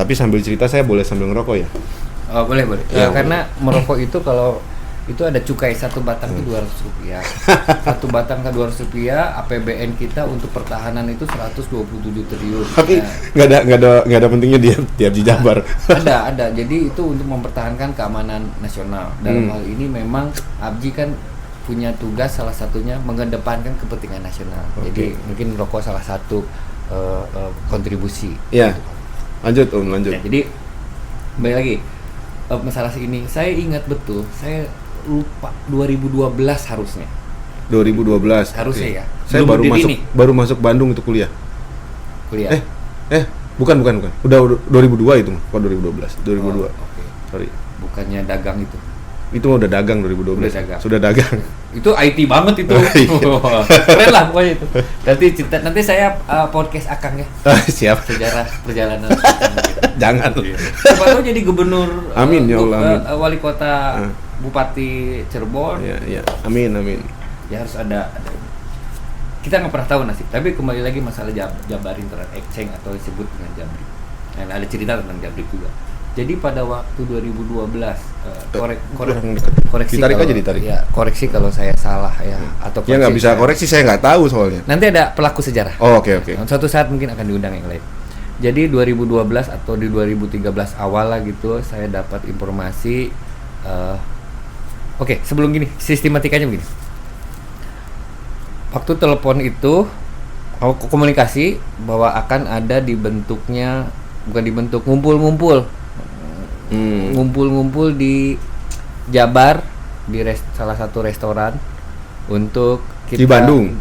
Tapi sambil cerita saya boleh sambil ngerokok ya? Oh, boleh. Ya, karena merokok itu kalau itu ada cukai satu batang itu Rp200. Satu batang ke Rp200, APBN kita untuk pertahanan itu 127 triliun. Tapi nggak ada pentingnya di Abji Jabar. Ada. Jadi itu untuk mempertahankan keamanan nasional. Dalam hal ini memang Abji kan punya tugas salah satunya mengedepankan kepentingan nasional. Jadi mungkin rokok salah satu kontribusi. Iya. Lanjut. Ya, jadi kembali lagi masalah ini, saya ingat betul, saya lupa 2012 harusnya. 2012. Harusnya ya. Saya baru masuk Bandung untuk kuliah. Bukan. Udah 2002 itu, kok 2012. 2002. Oke. Sorry. Bukannya dagang itu. Itu udah dagang 2012. Sudah dagang. Itu IT banget itu. Keren lah pokoknya itu. Nanti saya podcast Akang ya. Siap. Sejarah perjalanan. Jangan. Siapa tahu jadi gubernur. Amin ya Allah. Amin. Wali kota, Bupati Cirebon. Iya. Amin. Ya harus ada. Kita nggak pernah tahu nasib. Tapi kembali lagi masalah Jabar Internet Exchange atau disebut dengan Jabrik. Dan ada cerita tentang Jabrik juga. Jadi pada waktu 2012 koreksi ditarik kalau, aja ditarik. Ya, koreksi kalau saya salah ya atau ya nggak bisa koreksi, saya nggak tahu soalnya. Nanti ada pelaku sejarah. Oke. Suatu saat mungkin akan diundang yang lain. Jadi 2012 atau di 2013 awal lah gitu saya dapat informasi. Sebelum gini sistematikanya begini. Waktu telepon itu komunikasi bahwa akan ada ngumpul di Jabar di salah satu restoran untuk kita di Bandung.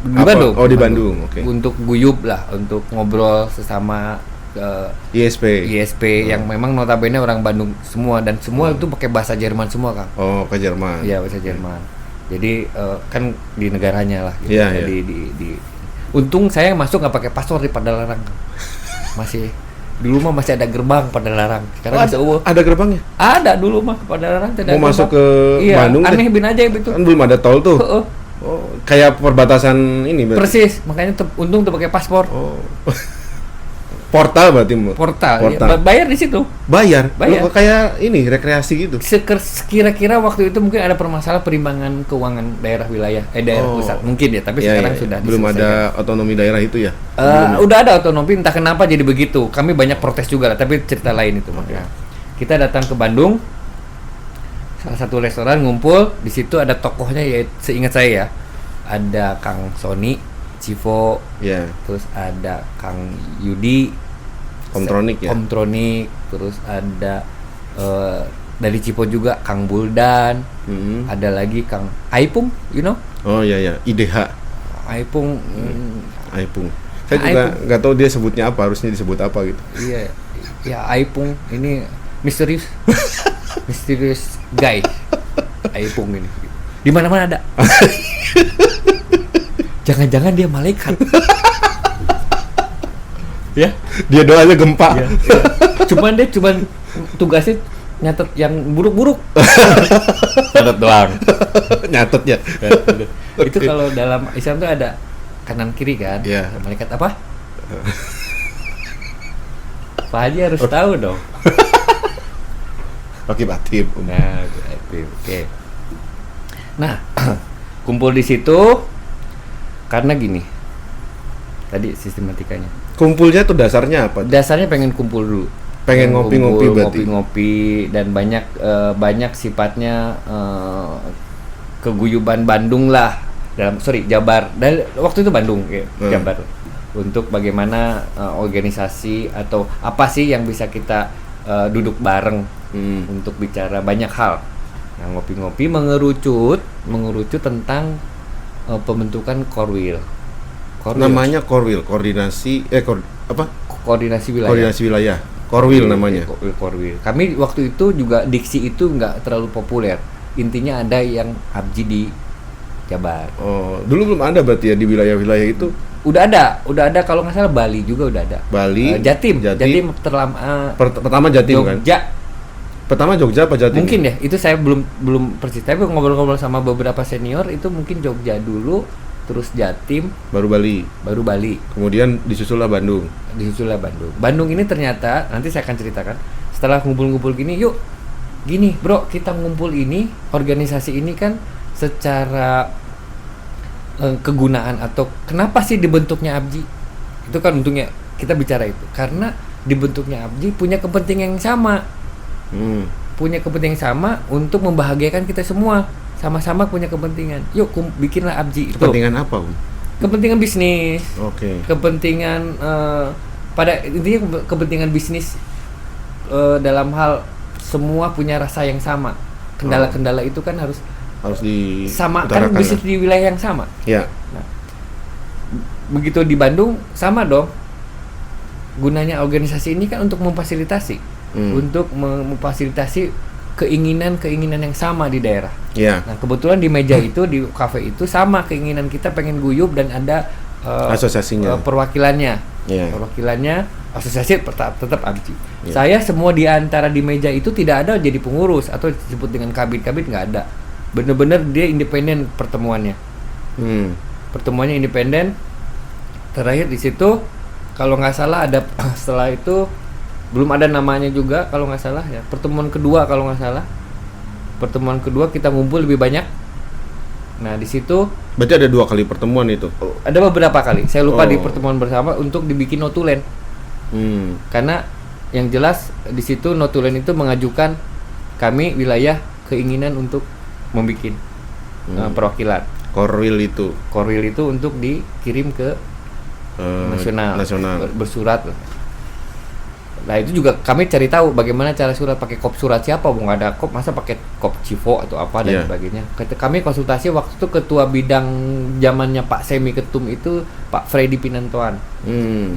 Di Bandung. Oke. Untuk guyub lah, untuk ngobrol sesama ISP yang memang notabene orang Bandung semua dan semua itu pakai bahasa Jerman semua, Kang. Oh, ke Jerman. Iya, bahasa Jerman. Jadi kan di negaranya lah gitu. Iya. Untung saya masuk nggak pakai paspor di Padalarang. Dulu mah masih ada gerbang Padalarang. Sekarang ada gerbangnya? Ada dulu mah Padalarang tidak ada. Mau masuk ke Bandung aneh bin ajaib itu. Kan belum ada tol tuh. Kayak perbatasan ini berarti. Persis, makanya untung tuh pakai paspor. Portal berarti. Portal. Ya, bayar di situ. Bayar. Loh, kayak ini rekreasi gitu. Kira-kira waktu itu mungkin ada permasalahan perimbangan keuangan daerah wilayah daerah pusat mungkin ya, tapi sekarang sudah belum ada otonomi daerah itu ya. Udah ada otonomi, entah kenapa jadi begitu. Kami banyak protes juga lah, tapi cerita lain itu. Makanya kita datang ke Bandung, salah satu restoran ngumpul, di situ ada tokohnya ya, seingat saya ya, ada Kang Sony, Civo, terus ada Kang Yudi, Komtronik, terus ada dari Cipo juga Kang Buldan, ada lagi Kang Aipung, you know? Oh iya, IDH. Aipung. Saya juga nggak tahu dia sebutnya apa, harusnya disebut apa gitu. Iya, ya Aipung ini misterius guy. Aipung ini di mana-mana ada. Jangan-jangan dia malaikat. Ya, dia doanya gempa. Ya. Cuman tugasnya nyatet yang buruk-buruk. Nyatet doang. Nyatetnya. Itu kalau dalam Islam tuh ada kanan kiri kan? Yeah. Malaikat apa? Pak Haji harus tahu dong. Rakib Atib. Nah, oke. Nah, kumpul di situ karena gini. Tadi sistematikanya. Kumpulnya tuh dasarnya apa? Dasarnya pengen kumpul dulu. Pengen ngopi-ngopi berarti. Ngopi-ngopi dan banyak sifatnya keguyuban Bandung lah. Jabar. Dan waktu itu Bandung ya, Jabar. Untuk bagaimana organisasi atau apa sih yang bisa kita duduk bareng untuk bicara banyak hal. Nah, ngopi-ngopi mengerucut tentang pembentukan Korwil. Namanya Korwil, koordinasi wilayah. Koordinasi wilayah. Korwil namanya. Korwil. Kami waktu itu juga diksi itu nggak terlalu populer. Intinya ada yang Abji di Jabar. Oh, dulu belum ada berarti ya di wilayah-wilayah itu? Udah ada kalau nggak salah Bali juga udah ada. Bali, Jatim pertama Jatim kan? Pertama Jogja apa Jatim? Mungkin ya, itu saya belum persis. Tapi ngobrol-ngobrol sama beberapa senior itu mungkin Jogja dulu, terus Jatim, baru Bali. Kemudian disusullah Bandung. Bandung ini ternyata nanti saya akan ceritakan. Setelah ngumpul-ngumpul gini, yuk gini bro, kita ngumpul ini, organisasi ini kan secara kegunaan atau kenapa sih dibentuknya ABJI? Itu kan untungnya kita bicara itu karena dibentuknya ABJI punya kepentingan yang sama. Punya kepentingan yang sama untuk membahagiakan kita semua. Sama-sama punya kepentingan. Yuk bikinlah ABJI. Kepentingan apa, Kepentingan bisnis. Oke. Kepentingan pada intinya kepentingan bisnis dalam hal semua punya rasa yang sama. Kendala-kendala itu kan harus disamakan bisnis di wilayah yang sama. Ya. Nah, begitu di Bandung sama dong. Gunanya organisasi ini kan untuk memfasilitasi, untuk memfasilitasi keinginan yang sama di daerah. Yeah. Nah kebetulan di meja itu di kafe itu sama keinginan kita pengen guyup dan ada asosiasinya, perwakilannya, perwakilannya asosiasi tetap ABJI. Saya semua di antara di meja itu tidak ada jadi pengurus atau disebut dengan kabit nggak ada. Bener-bener dia independen pertemuannya. Pertemuannya independen. Terakhir di situ kalau nggak salah ada setelah itu belum ada namanya juga kalau nggak salah ya. Pertemuan kedua kalau nggak salah. Pertemuan kedua kita ngumpul lebih banyak. Nah di situ. Berarti ada 2 kali pertemuan itu? Ada beberapa kali. Saya lupa di pertemuan bersama untuk dibikin notulen. Karena yang jelas di situ notulen itu mengajukan kami wilayah keinginan untuk membikin perwakilan. Korwil itu untuk dikirim ke nasional. Bersurat. Nah itu juga kami cari tahu bagaimana cara surat, pakai kop surat siapa, nggak ada kop, masa pakai kop Civo atau apa dan sebagainya. Kami konsultasi waktu itu ketua bidang zamannya Pak Semi Ketum itu Pak Freddy Pinantoan.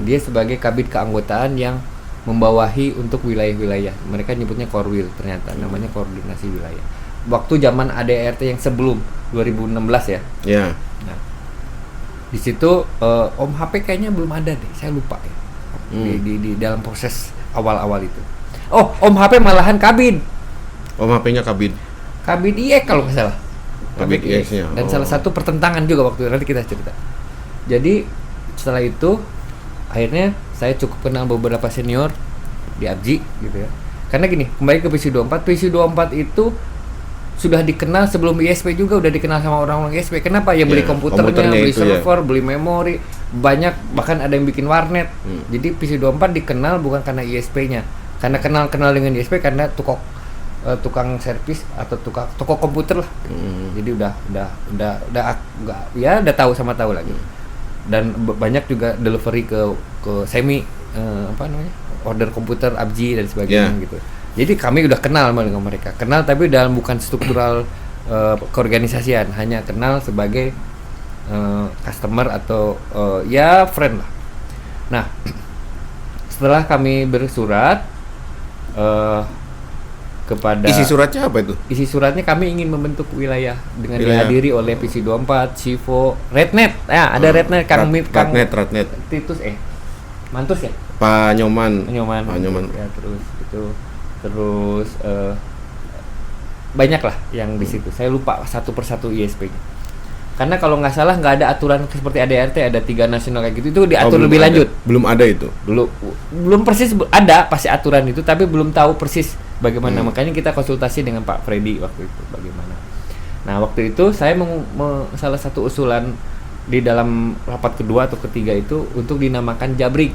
Dia sebagai kabit keanggotaan yang membawahi untuk wilayah-wilayah. Mereka nyebutnya Korwil ternyata, namanya koordinasi wilayah. Waktu zaman ADRT yang sebelum 2016 ya. Iya. Nah, di situ Om HP kayaknya belum ada deh, saya lupa ya. Di dalam proses awal-awal itu. Oh, Om HP malahan kabin. Om HP-nya kabin. Kabin IEK kalau nggak salah. Kabin IEK-nya. Dan salah satu pertentangan juga waktu itu, nanti kita cerita. Jadi setelah itu akhirnya saya cukup kenal beberapa senior di ABJI gitu ya. Karena gini, kembali ke PC24 itu sudah dikenal sebelum ISP juga, udah dikenal sama orang-orang ISP. Kenapa? Ya beli komputernya beli server, beli memori, banyak, bahkan ada yang bikin warnet. Jadi PC24 dikenal bukan karena ISP-nya, karena kenal dengan ISP karena tukang servis atau toko komputer lah. Jadi udah tahu sama tahu lagi. Dan banyak juga delivery ke semi order komputer ABJI dan sebagainya gitu. Jadi kami udah kenal dengan mereka. Kenal tapi dalam bukan struktural keorganisasian, hanya kenal sebagai customer atau ya friend lah. Nah, setelah kami bersurat kepada isi suratnya apa itu? Isi suratnya kami ingin membentuk wilayah dengan dihadiri oleh PC24, Civo, Rednet. Ya, ada Rednet, Rednet. Titus Mantus ya? Pak Nyoman. Ya, terus banyak lah yang di situ. Saya lupa satu persatu ISP-nya. Karena kalau nggak salah nggak ada aturan seperti ADRT, ada 3 nasional kayak gitu. Itu diatur lebih lanjut. Belum ada itu. Belum persis ada pasti aturan itu, tapi belum tahu persis bagaimana. Makanya kita konsultasi dengan Pak Freddy waktu itu bagaimana. Nah waktu itu saya salah satu usulan di dalam rapat kedua atau ketiga itu untuk dinamakan Jabrik.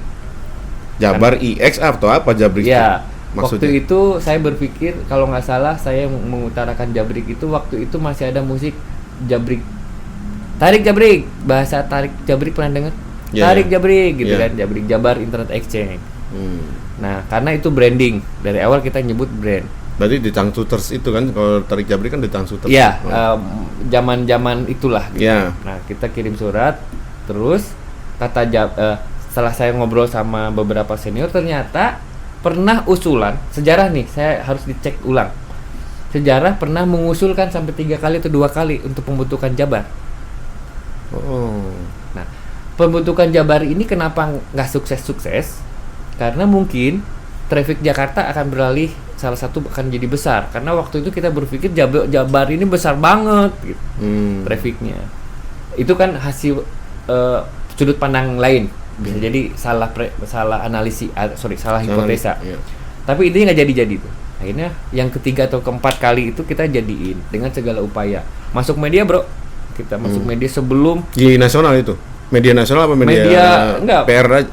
Jabar IX atau apa Jabrik? Ya. Maksudnya? Waktu itu saya berpikir kalau nggak salah saya mengutarakan Jabrik itu waktu itu masih ada musik Jabrik, Tarik Jabrik, bahasa Tarik Jabrik pernah dengar? Tarik Jabrik gitu kan, Jabrik Jabar Internet Exchange. Nah karena itu branding, dari awal kita nyebut brand. Berarti di Tangtuters itu kan, kalau Tarik Jabrik kan di Tangtuters. Iya, zaman-zaman itulah gitu. Nah kita kirim surat, terus setelah saya ngobrol sama beberapa senior, ternyata pernah usulan sejarah nih, saya harus dicek ulang. Sejarah pernah mengusulkan sampai 3 kali atau 2 kali untuk pembentukan Jabar. Nah, pembentukan Jabar ini kenapa nggak sukses? Karena mungkin traffic Jakarta akan beralih, salah satu akan jadi besar. Karena waktu itu kita berpikir Jabar ini besar banget gitu, trafficnya. itu kan hasil sudut pandang lain, bisa jadi salah analisis, salah hipotesa. Tapi intinya nggak jadi tuh. Akhirnya yang ketiga atau keempat kali itu kita jadiin dengan segala upaya. Masuk media, bro. Kita masuk media sebelum di nasional itu. Media nasional apa media enggak. PR aja?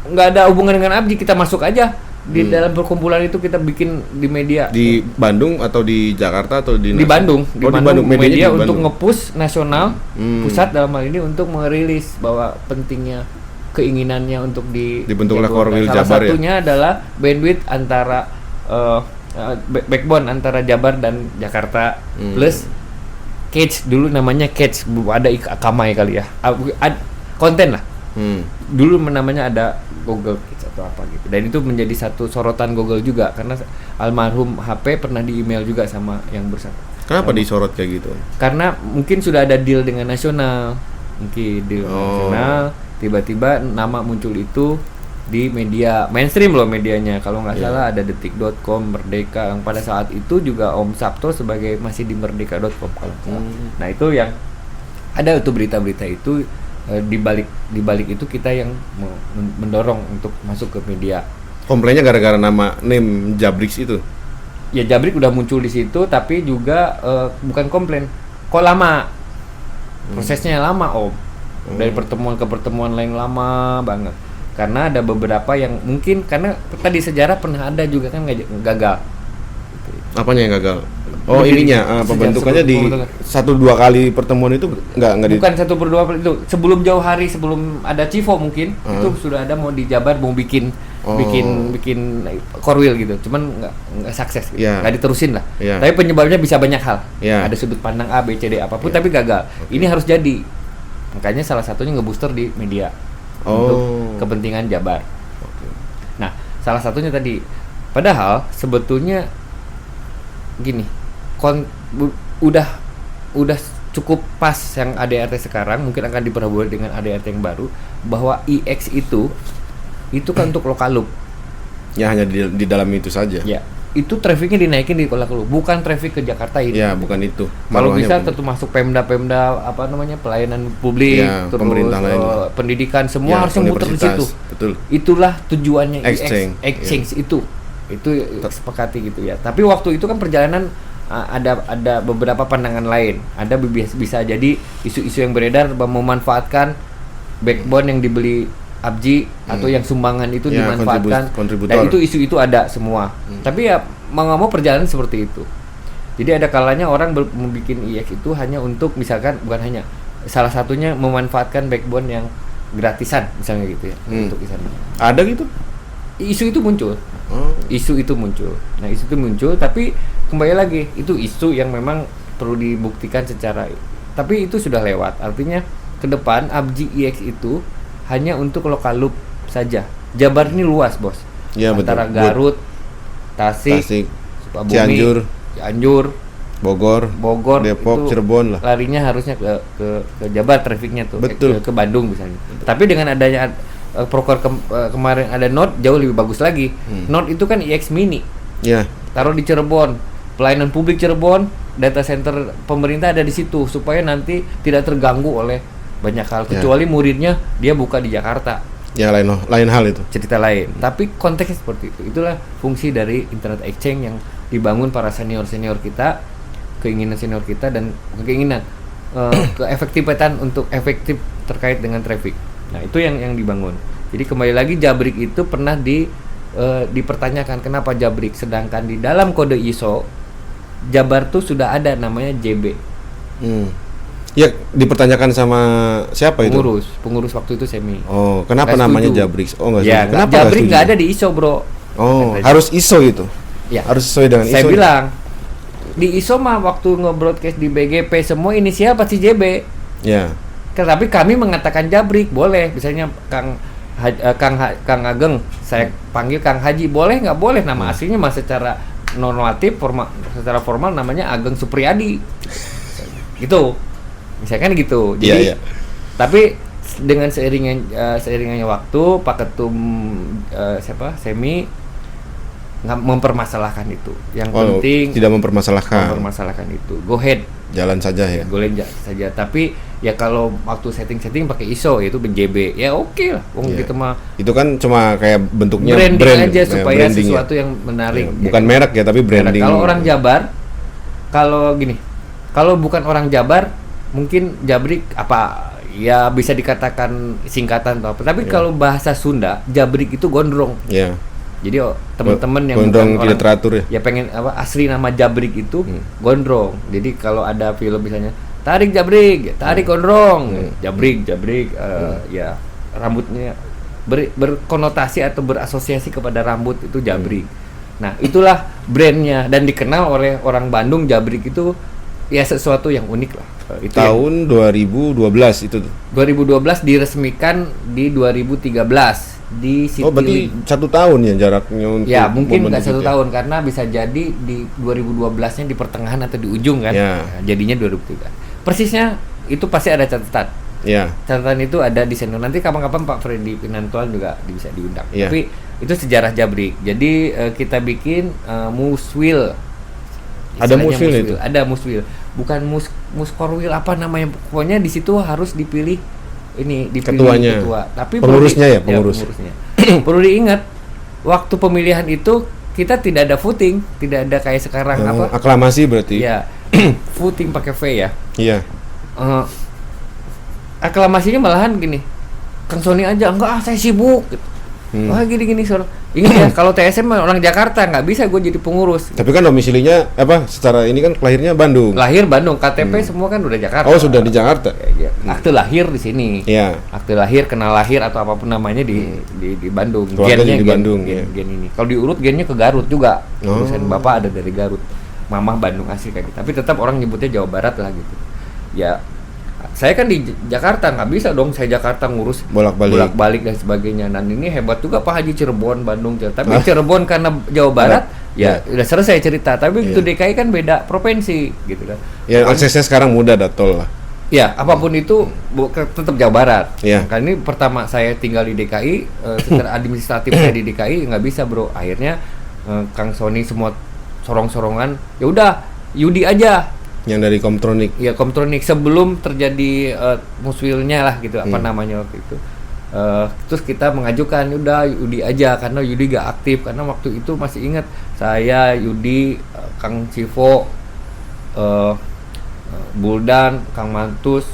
Enggak ada hubungan dengan Abji, kita masuk aja. Di dalam perkumpulan itu kita bikin di media. Di Bandung atau di Jakarta atau di Bandung. Di Bandung. Media di untuk nge-push nasional, pusat dalam hal ini untuk merilis bahwa pentingnya keinginannya untuk dibentuklah Korwil Jabar. Salah satunya adalah bandwidth antara backbone antara Jabar dan Jakarta plus catch, dulu namanya catch, ada Akamai kali ya, konten lah. Dulu namanya ada Google Kids atau apa gitu, dan itu menjadi satu sorotan Google juga karena almarhum HP pernah di email juga sama yang bersangkutan. Kenapa disorot kayak gitu? Karena mungkin sudah ada deal dengan nasional, nasional, tiba-tiba nama muncul itu di media mainstream loh, medianya kalau nggak salah ada detik.com, Merdeka, yang pada saat itu juga Om Sabto sebagai masih di merdeka.com kalau nggak salah. Nah itu yang ada itu berita-berita itu, di balik itu kita yang mendorong untuk masuk ke media. Komplainnya gara-gara name Jabrix itu. Ya Jabrik udah muncul di situ, tapi juga bukan komplain, kok lama prosesnya, lama Om. Dari pertemuan ke pertemuan lain lama banget. Karena ada beberapa yang mungkin karena tadi sejarah pernah ada juga kan gagal. Apanya yang gagal? Oh ininya, pembentukannya di 1-2 kali pertemuan itu nggak bukan 1-2 itu, sebelum jauh hari sebelum ada Civo mungkin itu sudah ada mau di Jabar mau bikin Korwil gitu, cuman nggak sukses gitu. Nggak diterusin lah. Tapi penyebabnya bisa banyak hal. Ada sudut pandang A, B, C, D apapun tapi gagal. Ini harus jadi, makanya salah satunya ngebooster di media untuk kepentingan Jabar. Nah salah satunya tadi, padahal sebetulnya gini, udah cukup pas yang ADRT sekarang, mungkin akan diperboleh dengan ADRT yang baru, bahwa IX itu kan untuk lokal loop. Ya hanya di dalam itu saja. Ya, itu trafficnya dinaikin di lokal loop, bukan traffic ke Jakarta itu. Ya, bukan itu. Kalau bisa tentu masuk Pemda apa namanya, pelayanan publik, ya, terus pemerintah lain, pendidikan semua harus muter di situ. Betul. Itulah tujuannya exchange itu sepakati gitu ya. Tapi waktu itu kan perjalanan ada beberapa pandangan lain. Ada bisa jadi isu-isu yang beredar memanfaatkan backbone yang dibeli Abji atau yang sumbangan itu dimanfaatkan. Dan itu ada semua. Tapi ya mau nggak mau perjalanan seperti itu. Jadi ada kalanya orang membuat IX itu hanya untuk misalkan, bukan hanya, salah satunya memanfaatkan backbone yang gratisan misalnya gitu ya, untuk di sana. Ada gitu? Isu itu muncul. Isu itu muncul, tapi kembali lagi itu isu yang memang perlu dibuktikan secara, tapi itu sudah lewat. Artinya ke depan Abji IX itu hanya untuk lokal loop saja. Jabar ini luas, Bos. Ya, antara betul. Garut, Tasik, Sukabumi, Cianjur, Bogor, Depok, Cirebon lah. Larinya harusnya ke Jabar, trafiknya tuh ke Bandung misalnya. Betul. Tapi dengan adanya proker kemarin ada Note jauh lebih bagus lagi. Note itu kan IX mini. Ya. Taruh di Cirebon, pelayanan publik Cirebon, data center pemerintah ada di situ supaya nanti tidak terganggu oleh banyak hal. Kecuali muridnya dia buka di Jakarta. Ya lain hal itu. Cerita lain. Tapi konteksnya seperti itu. Itulah fungsi dari internet exchange yang dibangun para senior kita, keinginan senior kita dan keinginan keefektifan untuk efektif terkait dengan traffic. Nah itu yang dibangun. Jadi kembali lagi Jabrik itu pernah dipertanyakan kenapa Jabrik, sedangkan di dalam kode ISO Jabar tuh sudah ada namanya JB. Ya dipertanyakan sama siapa itu? Pengurus waktu itu Semi. Oh, kenapa namanya Jabrik? Oh nggak. Ya, kenapa Jabrik nggak ada di ISO, bro? Oh, harus ISO gitu. Ya. Harus sesuai dengan ISO. Saya bilang di ISO mah waktu nge-broadcast di BGP semua inisial pasti JB. Ya. Tapi kami mengatakan Jabrik boleh, misalnya Kang Ageng, saya panggil Kang Haji, boleh nggak boleh? Nama aslinya mah secara normatif secara formal namanya Ageng Supriyadi. Gitu. Misalkan gitu. Jadi tapi dengan seiringannya waktu Pak Ketum Semi nggak mempermasalahkan itu. Yang penting tidak mempermasalahkan itu. Go ahead. jalan saja ya. saja. Tapi ya kalau waktu setting pakai ISO itu JB ya oke lah. Wong Iya. kita mah Itu kan cuma kayak bentuknya branding brand aja ya, supaya branding sesuatu ya. yang menarik. Ya, bukan merek ya, tapi branding. Kalau orang Jabar, kalau gini, kalau bukan orang Jabar, mungkin Jabrik apa ya bisa dikatakan singkatan atau apa. Tapi Iya. kalau bahasa Sunda, Jabrik itu gondrong. Ya. Jadi teman-teman yang gondrong bukan tidak teratur ya. ya pengen apa asli nama Jabrik itu gondrong. Jadi kalau ada film misalnya tarik Jabrik, tarik gondrong, Jabrik, ya rambutnya berkonotasi atau berasosiasi kepada rambut itu Jabrik. Nah, itulah brandnya dan dikenal oleh orang Bandung. Jabrik itu ya sesuatu yang unik lah. Itu Tahun 2012 itu tuh. 2012 diresmikan di 2013 di City Oh, berarti 1 tahun ya jaraknya untuk ya mungkin nggak 1 membentuk ya? tahun karena bisa jadi di 2012-nya di pertengahan atau di ujung kan. Ya. Nah, jadinya 2003. Persisnya itu pasti ada catatan. Ya. Catatan itu ada di sini. Nanti kapan-kapan Pak Freddy Pinantuan juga bisa diundang. Ya. Tapi itu sejarah Jabrik. Jadi kita bikin muswil. Ada Istilahnya muswil itu? Ada muswil. Bukan muskorwil apa namanya. Pokoknya di situ harus dipilih dipilih Ketuanya. ketua. Tapi Pengurusnya ya, pengurus. pengurusnya. Perlu diingat waktu pemilihan itu kita tidak ada voting, tidak ada kayak sekarang apa? Aklamasi berarti. Ya, voting pakai V ya. Iya. Aklamasinya malahan gini. Kang Sony aja enggak saya sibuk gitu. Wah gini Sor. Ingat ya kalau TSM mah orang Jakarta nggak bisa gue jadi pengurus. Tapi kan domisilinya secara ini kan lahirnya Bandung. Lahir Bandung, KTP semua kan udah Jakarta. Oh, sudah di Jakarta. Ya. Akte lahir di sini. Iya. Akte lahir, kenal lahir atau apapun namanya di Bandung. Keluarga di Bandung, gen, ya. gen ini. Kalau diurut gennya ke Garut juga. Oh. Urusan bapak ada dari Garut. Mamah Bandung asli kayak gitu. Tapi tetap orang nyebutnya Jawa Barat lah gitu. Ya, saya kan di Jakarta nggak bisa dong saya Jakarta ngurus bolak-balik dan sebagainya. Dan ini hebat juga Pak Haji Cirebon, Bandung. Tapi Cirebon karena Jawa Barat ya udah selesai cerita. Tapi begitu DKI kan beda provinsi gitu kan. Ya aksesnya sekarang mudah tol lah. Ya, apapun itu tetap Jawa Barat. Iya. Kan ini pertama saya tinggal di DKI, secara administratif saya di DKI nggak bisa bro. Akhirnya Kang Sony semua sorong-sorongan. Ya udah, Yudi aja. Yang dari Komtronik. Ya Komtronik sebelum terjadi muswilnya lah gitu, apa namanya waktu itu. Terus kita mengajukan udah Yudi aja karena Yudi gak aktif karena waktu itu masih ingat saya Yudi, Kang Civo, Buldan, Kang Mantus,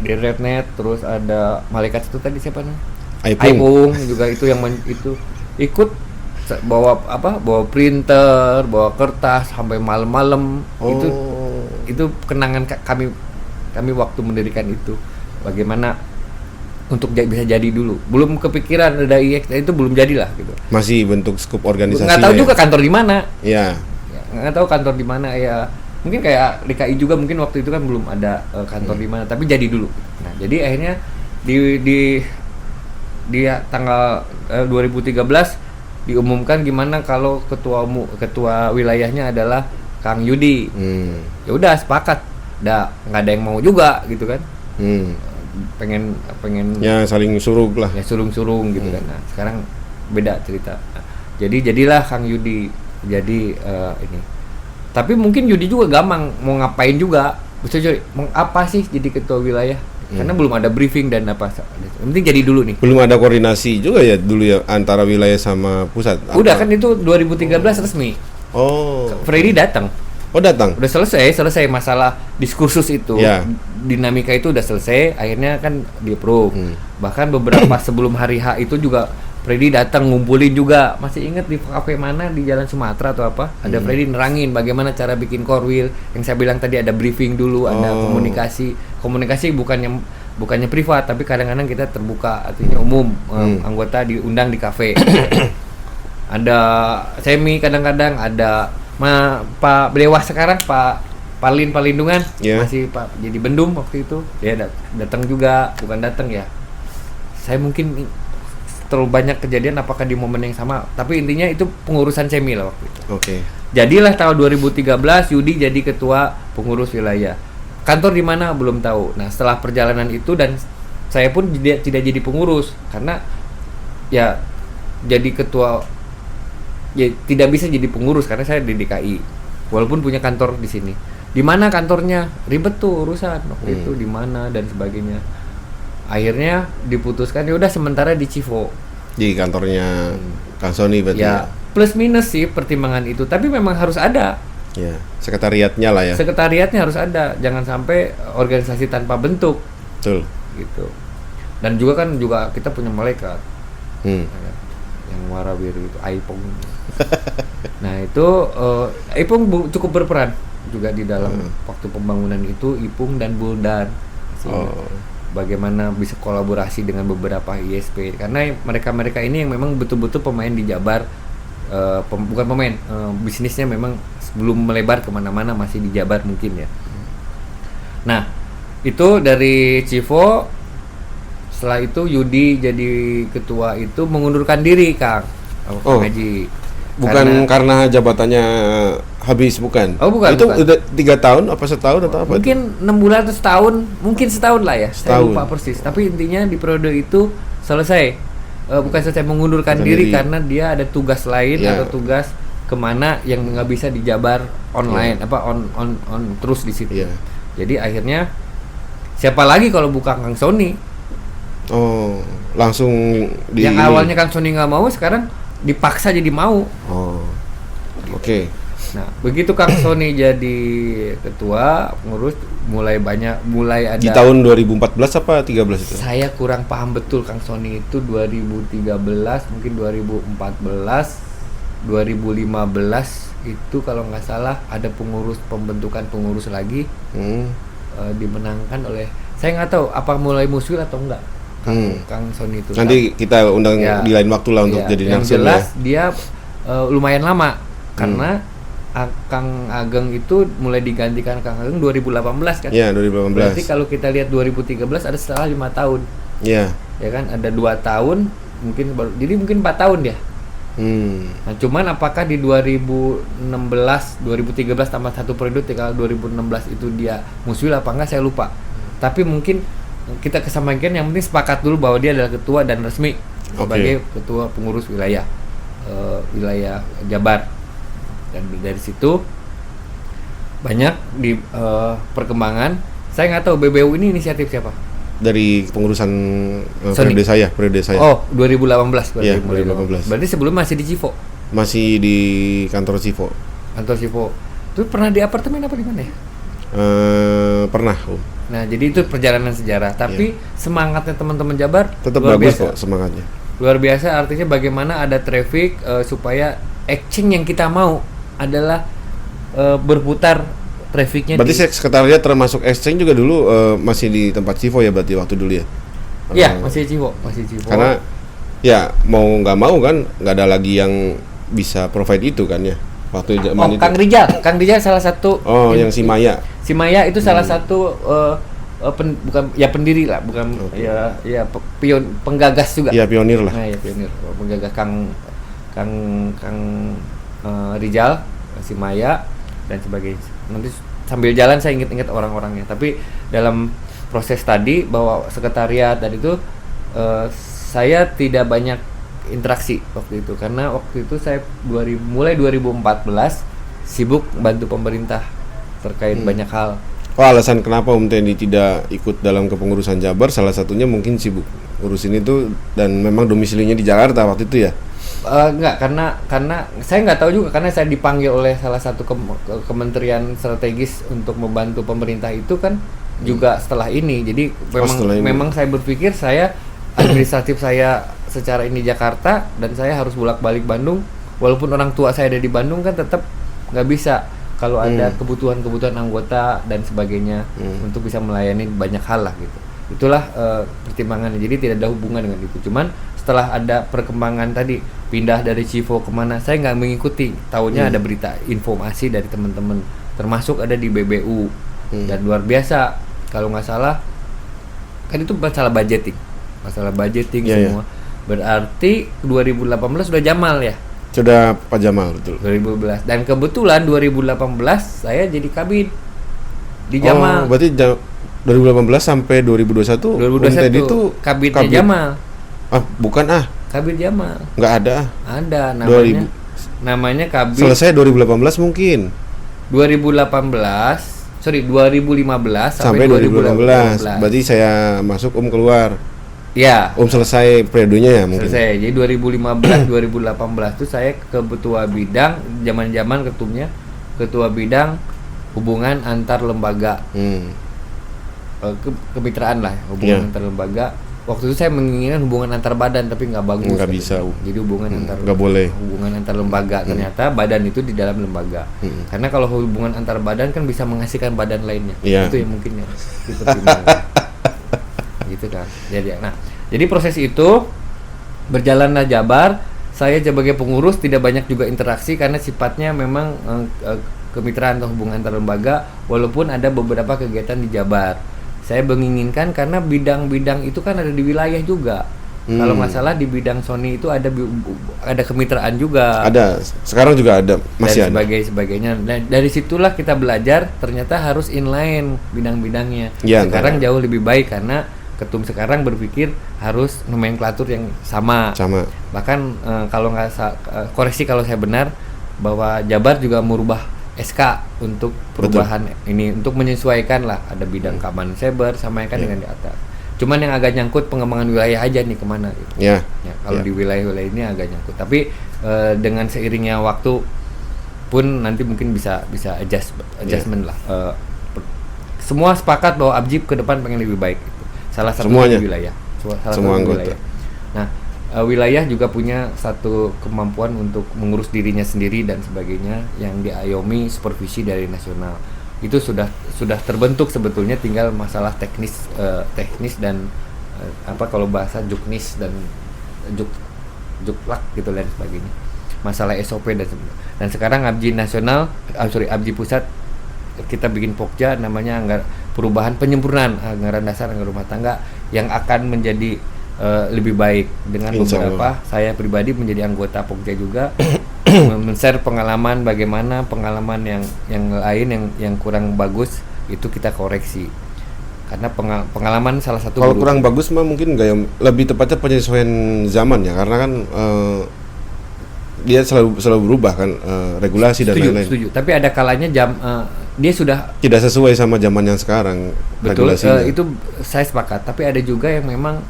di Rednet, terus ada Malaikat itu tadi siapa namanya? Aipung juga itu yang itu ikut bawa printer, bawa kertas sampai malam-malam. Itu kenangan kami waktu mendirikan itu. Bagaimana untuk bisa jadi dulu. Belum kepikiran ada IX itu belum jadilah gitu. Masih bentuk skup organisasi. Nggak tahu juga kantor di mana. Iya. Nggak tahu kantor di mana ya. Mungkin kayak DKI juga mungkin waktu itu kan belum ada kantor di mana, tapi jadi dulu. Nah, jadi akhirnya di tanggal 2013 diumumkan gimana kalau ketua wilayahnya adalah Kang Yudi. Ya udah sepakat. Nggak ada yang mau juga gitu kan. Pengen ya saling surug lah. Ya surung-surung gitu kan. Nah, sekarang beda cerita. Nah, jadi jadilah Kang Yudi. Jadi ini. Tapi mungkin Yudi juga gampang mau ngapain juga. Bisa mau apa sih jadi ketua wilayah? Karena belum ada briefing dan apa. Yang penting jadi dulu nih. Belum ada koordinasi juga ya dulu ya antara wilayah sama pusat. Udah kan itu 2013 resmi. Oh. Freddy datang. Oh, datang. Udah selesai masalah diskursus itu. Ya. Dinamika itu udah selesai, akhirnya kan di-approve. Bahkan beberapa sebelum hari H itu juga Freddy datang ngumpulin juga. Masih ingat di kafe mana di Jalan Sumatera atau apa? Ada Freddy nerangin bagaimana cara bikin korwil. Yang saya bilang tadi ada briefing dulu, ada komunikasi. Komunikasi bukannya privat, tapi kadang-kadang kita terbuka, artinya umum. Anggota diundang di kafe. Ada semi kadang-kadang, ada Pak Dewas sekarang, Pak Palindungan, masih Pak jadi Bendum waktu itu. Dia datang juga, bukan datang ya. Saya mungkin terlalu banyak kejadian apakah di momen yang sama, tapi intinya itu pengurusan semi lah waktu itu. Oke. Jadilah tahun 2013 Yudi jadi ketua pengurus wilayah. Kantor di mana belum tahu. Nah, setelah perjalanan itu dan saya pun tidak jadi pengurus karena ya jadi ketua ya tidak bisa jadi pengurus karena saya di DKI walaupun punya kantor di sini. di mana kantornya, ribet tuh urusan waktu itu di mana dan sebagainya. Akhirnya diputuskan ya udah sementara di Civo. Di kantornya Kang Sony berarti Ya, plus minus sih pertimbangan itu, tapi memang harus ada. ya. Sekretariatnya lah ya. Sekretariatnya harus ada, jangan sampai organisasi tanpa bentuk Betul. gitu. Dan juga kan kita punya malaikat Hmm. yang warabiru itu Aipong. Nah itu Aipong cukup berperan juga di dalam waktu pembangunan itu, Ipung dan Buldan. Bagaimana bisa kolaborasi dengan beberapa ISP karena mereka ini yang memang betul-betul pemain di Jabar, bukan pemain, bisnisnya memang sebelum melebar kemana-mana masih di Jabar mungkin ya. Nah itu dari Civo. Setelah itu Yudi jadi ketua itu mengundurkan diri Kang Haji. Bukan karena jabatannya habis, bukan? Oh, bukan. Itu bukan. udah 3 tahun apa setahun atau apa? Mungkin 6 bulan atau setahun, mungkin setahun lah ya. Saya Setahun. lupa persis. Tapi intinya di periode itu selesai. Bukan selesai mengundurkan diri karena dia ada tugas lain atau tugas kemana yang nggak bisa dijabar online on terus di situ. Jadi akhirnya siapa lagi kalau bukan Kang Sony? Oh, langsung yang awalnya Kang Sony nggak mau, sekarang dipaksa jadi mau. Oh, oke. Nah, begitu Kang Sony jadi ketua pengurus, mulai ada. Di tahun 2014 apa 13 itu? Saya kurang paham betul Kang Sony itu 2013, mungkin 2014, 2015 itu kalau nggak salah ada pembentukan pengurus lagi dimenangkan oleh, saya nggak tahu apa mulai musyul atau enggak. Kang Sony itu. Nanti kita undang di lain waktu lah untuk jadi yang narsum. jelas dia lumayan lama karena Kang Ageng itu mulai digantikan Kang Ageng 2018 kan? Iya, 2018. Berarti kalau kita lihat 2013 ada setelah 5 tahun. Iya. Ya kan? Ada 2 tahun mungkin baru, jadi mungkin 4 tahun ya. Nah, cuman apakah di 2016, 2013 tambah 1 periode kalau 2016 itu dia musyul apa enggak saya lupa. Tapi mungkin kita kesampaikan yang penting sepakat dulu bahwa dia adalah ketua dan resmi sebagai ketua pengurus wilayah Jabar. Dan dari situ banyak di perkembangan. Saya nggak tahu BBU ini inisiatif siapa? Dari pengurusan periode saya. Oh, 2018 berarti. Iya, 2018. Berarti sebelum masih di Civo. Masih di kantor Civo. Kantor Civo. Itu pernah di apartemen apa di mana ya? Pernah. Nah, jadi itu perjalanan sejarah. Tapi semangatnya teman-teman Jabar tetap luar bagus biasa. kok semangatnya. Luar biasa, artinya bagaimana ada traffic supaya exchange yang kita mau adalah berputar trafficnya. Berarti sekretariat termasuk exchange juga dulu masih di tempat Civo ya berarti waktu dulu ya? Iya, masih Civo. Karena ya mau nggak mau kan nggak ada lagi yang bisa provide itu kan ya waktu zaman itu. Kang Rijal salah satu. Yang si Maya. Si Maya itu salah satu bukan ya pendiri lah, bukan penggagas juga. Iya, pionir lah. Nah, ya pionir, penggagas Kang Rijal, si Maya dan sebagainya. Nanti sambil jalan saya ingat orang-orangnya. Tapi dalam proses tadi bahwa sekretariat dan itu saya tidak banyak interaksi waktu itu karena waktu itu saya mulai 2014 sibuk bantu pemerintah terkait banyak hal. Oh, alasan kenapa Teddy tidak ikut dalam kepengurusan Jabar salah satunya mungkin sibuk ngurusin itu dan memang domisilinya di Jakarta waktu itu ya? Enggak, karena saya nggak tahu juga karena saya dipanggil oleh salah satu kementerian strategis untuk membantu pemerintah itu kan juga setelah ini. Jadi memang saya berpikir saya administratif saya secara ini Jakarta dan saya harus bolak-balik Bandung. Walaupun orang tua saya ada di Bandung kan tetap nggak bisa kalau ada kebutuhan anggota dan sebagainya untuk bisa melayani banyak hal lah gitu. Itulah pertimbangannya. Jadi tidak ada hubungan dengan itu. Cuman setelah ada perkembangan tadi pindah dari Civo kemana, saya nggak mengikuti. Tahunya ada berita informasi dari teman-teman, termasuk ada di BBU dan luar biasa. Kalau nggak salah kan itu masalah budgeting semua. Berarti 2018 sudah Jamal ya? Sudah Pak Jamal, betul. 2012. Dan kebetulan 2018 saya jadi kabid di Jamal. Oh, berarti 2018 sampai 2021 itu kabidnya Jamal. Ah, bukan Kabid Jamal. Nggak ada. Ada namanya kabid. Selesai 2018 mungkin. 2018 sorry 2015 sampai 2015. Berarti saya masuk keluar. Ya. Selesai periodenya ya mungkin. Selesai. Jadi 2015 2018 tuh saya ke ketua bidang, zaman-zaman ketua bidang hubungan antar lembaga. Kemitraan lah, hubungan antar lembaga. Waktu itu saya menginginkan hubungan antar badan, tapi nggak bagus. Nggak bisa. Jadi nggak boleh. Hubungan antar lembaga. Ternyata badan itu di dalam lembaga. Karena kalau hubungan antar badan kan bisa menghasilkan badan lainnya. Itu yang mungkin yang dipertimbangkan. Gitu kan. Jadi proses itu berjalanlah Jabar. Saya sebagai pengurus tidak banyak juga interaksi karena sifatnya memang kemitraan atau hubungan antar lembaga. Walaupun ada beberapa kegiatan di Jabar. Saya menginginkan karena bidang-bidang itu kan ada di wilayah juga. Kalau nggak salah di bidang Sony itu ada kemitraan juga. Ada, sekarang juga ada, masih dan sebagainya. Dan dari situlah kita belajar ternyata harus inline bidang-bidangnya. Sekarang jauh lebih baik karena ketum sekarang berpikir harus nomenklatur yang sama. Bahkan kalau nggak koreksi kalau saya benar bahwa Jabar juga merubah SK untuk perubahan ini untuk menyesuaikan lah, ada bidang keamanan cyber samakan dengan di atas. Cuman yang agak nyangkut pengembangan wilayah aja nih kemana gitu. Kalau di wilayah-wilayah ini agak nyangkut. Tapi dengan seiringnya waktu pun nanti mungkin bisa adjustment lah. Semua sepakat bahwa Abjib ke depan pengen lebih baik. Gitu. Salah satunya di wilayah. Semua anggota. Wilayah. Nah, wilayah juga punya satu kemampuan untuk mengurus dirinya sendiri dan sebagainya yang diayomi supervisi dari nasional. Itu sudah terbentuk sebetulnya, tinggal masalah teknis dan kalau bahasa juknis dan juklak gitu dan sebagainya. Masalah SOP dan sekarang Abji nasional, Abji pusat kita bikin Pokja namanya perubahan penyempurnaan anggaran dasar anggaran rumah tangga yang akan menjadi lebih baik dengan beberapa. Saya pribadi menjadi anggota Pokja juga men-share pengalaman bagaimana pengalaman yang lain yang kurang bagus itu kita koreksi karena pengalaman salah satu kalau kurang bagus mah mungkin lebih tepatnya penyesuaian zaman ya, karena kan dia selalu berubah kan, regulasi dan lain-lain. Setuju. Tapi ada kalanya dia sudah tidak sesuai sama zaman yang sekarang. Betul. Itu saya sepakat. Tapi ada juga yang memang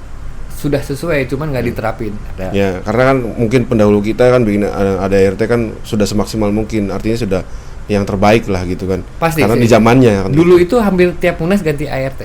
sudah sesuai, cuman nggak diterapin. Ya, karena kan mungkin pendahulu kita kan bikin ADART kan sudah semaksimal mungkin, artinya sudah yang terbaik lah gitu kan. Pasti. Karena di zamannya. Kan dulu itu hampir tiap Munas ganti ART,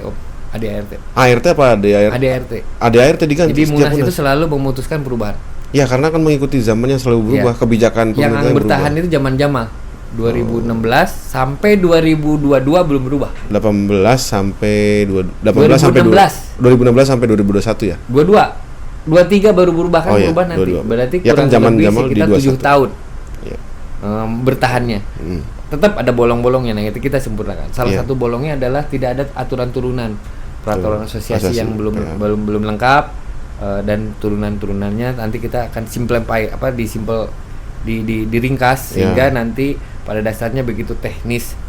ADART. ART apa ADART? ADART diganti. Jadi Munas itu selalu memutuskan perubahan. Ya, karena kan mengikuti zamannya selalu berubah, kebijakan pemerintah yang bertahan berubah. Itu zaman Jamal. 2016 sampai 2022 belum berubah. 2016 sampai 2021 ya. 23 baru berubah kan, berubah nanti. 22. Berarti ya kurang kan lebih sekitar 7 tahun. Ya. Bertahannya. Tetap ada bolong-bolongnya, nah itu kita sempurnakan. Salah satu bolongnya adalah tidak ada aturan turunan peraturan asosiasi yang belum lengkap, dan turunan-turunannya nanti kita akan diringkas sehingga nanti pada dasarnya begitu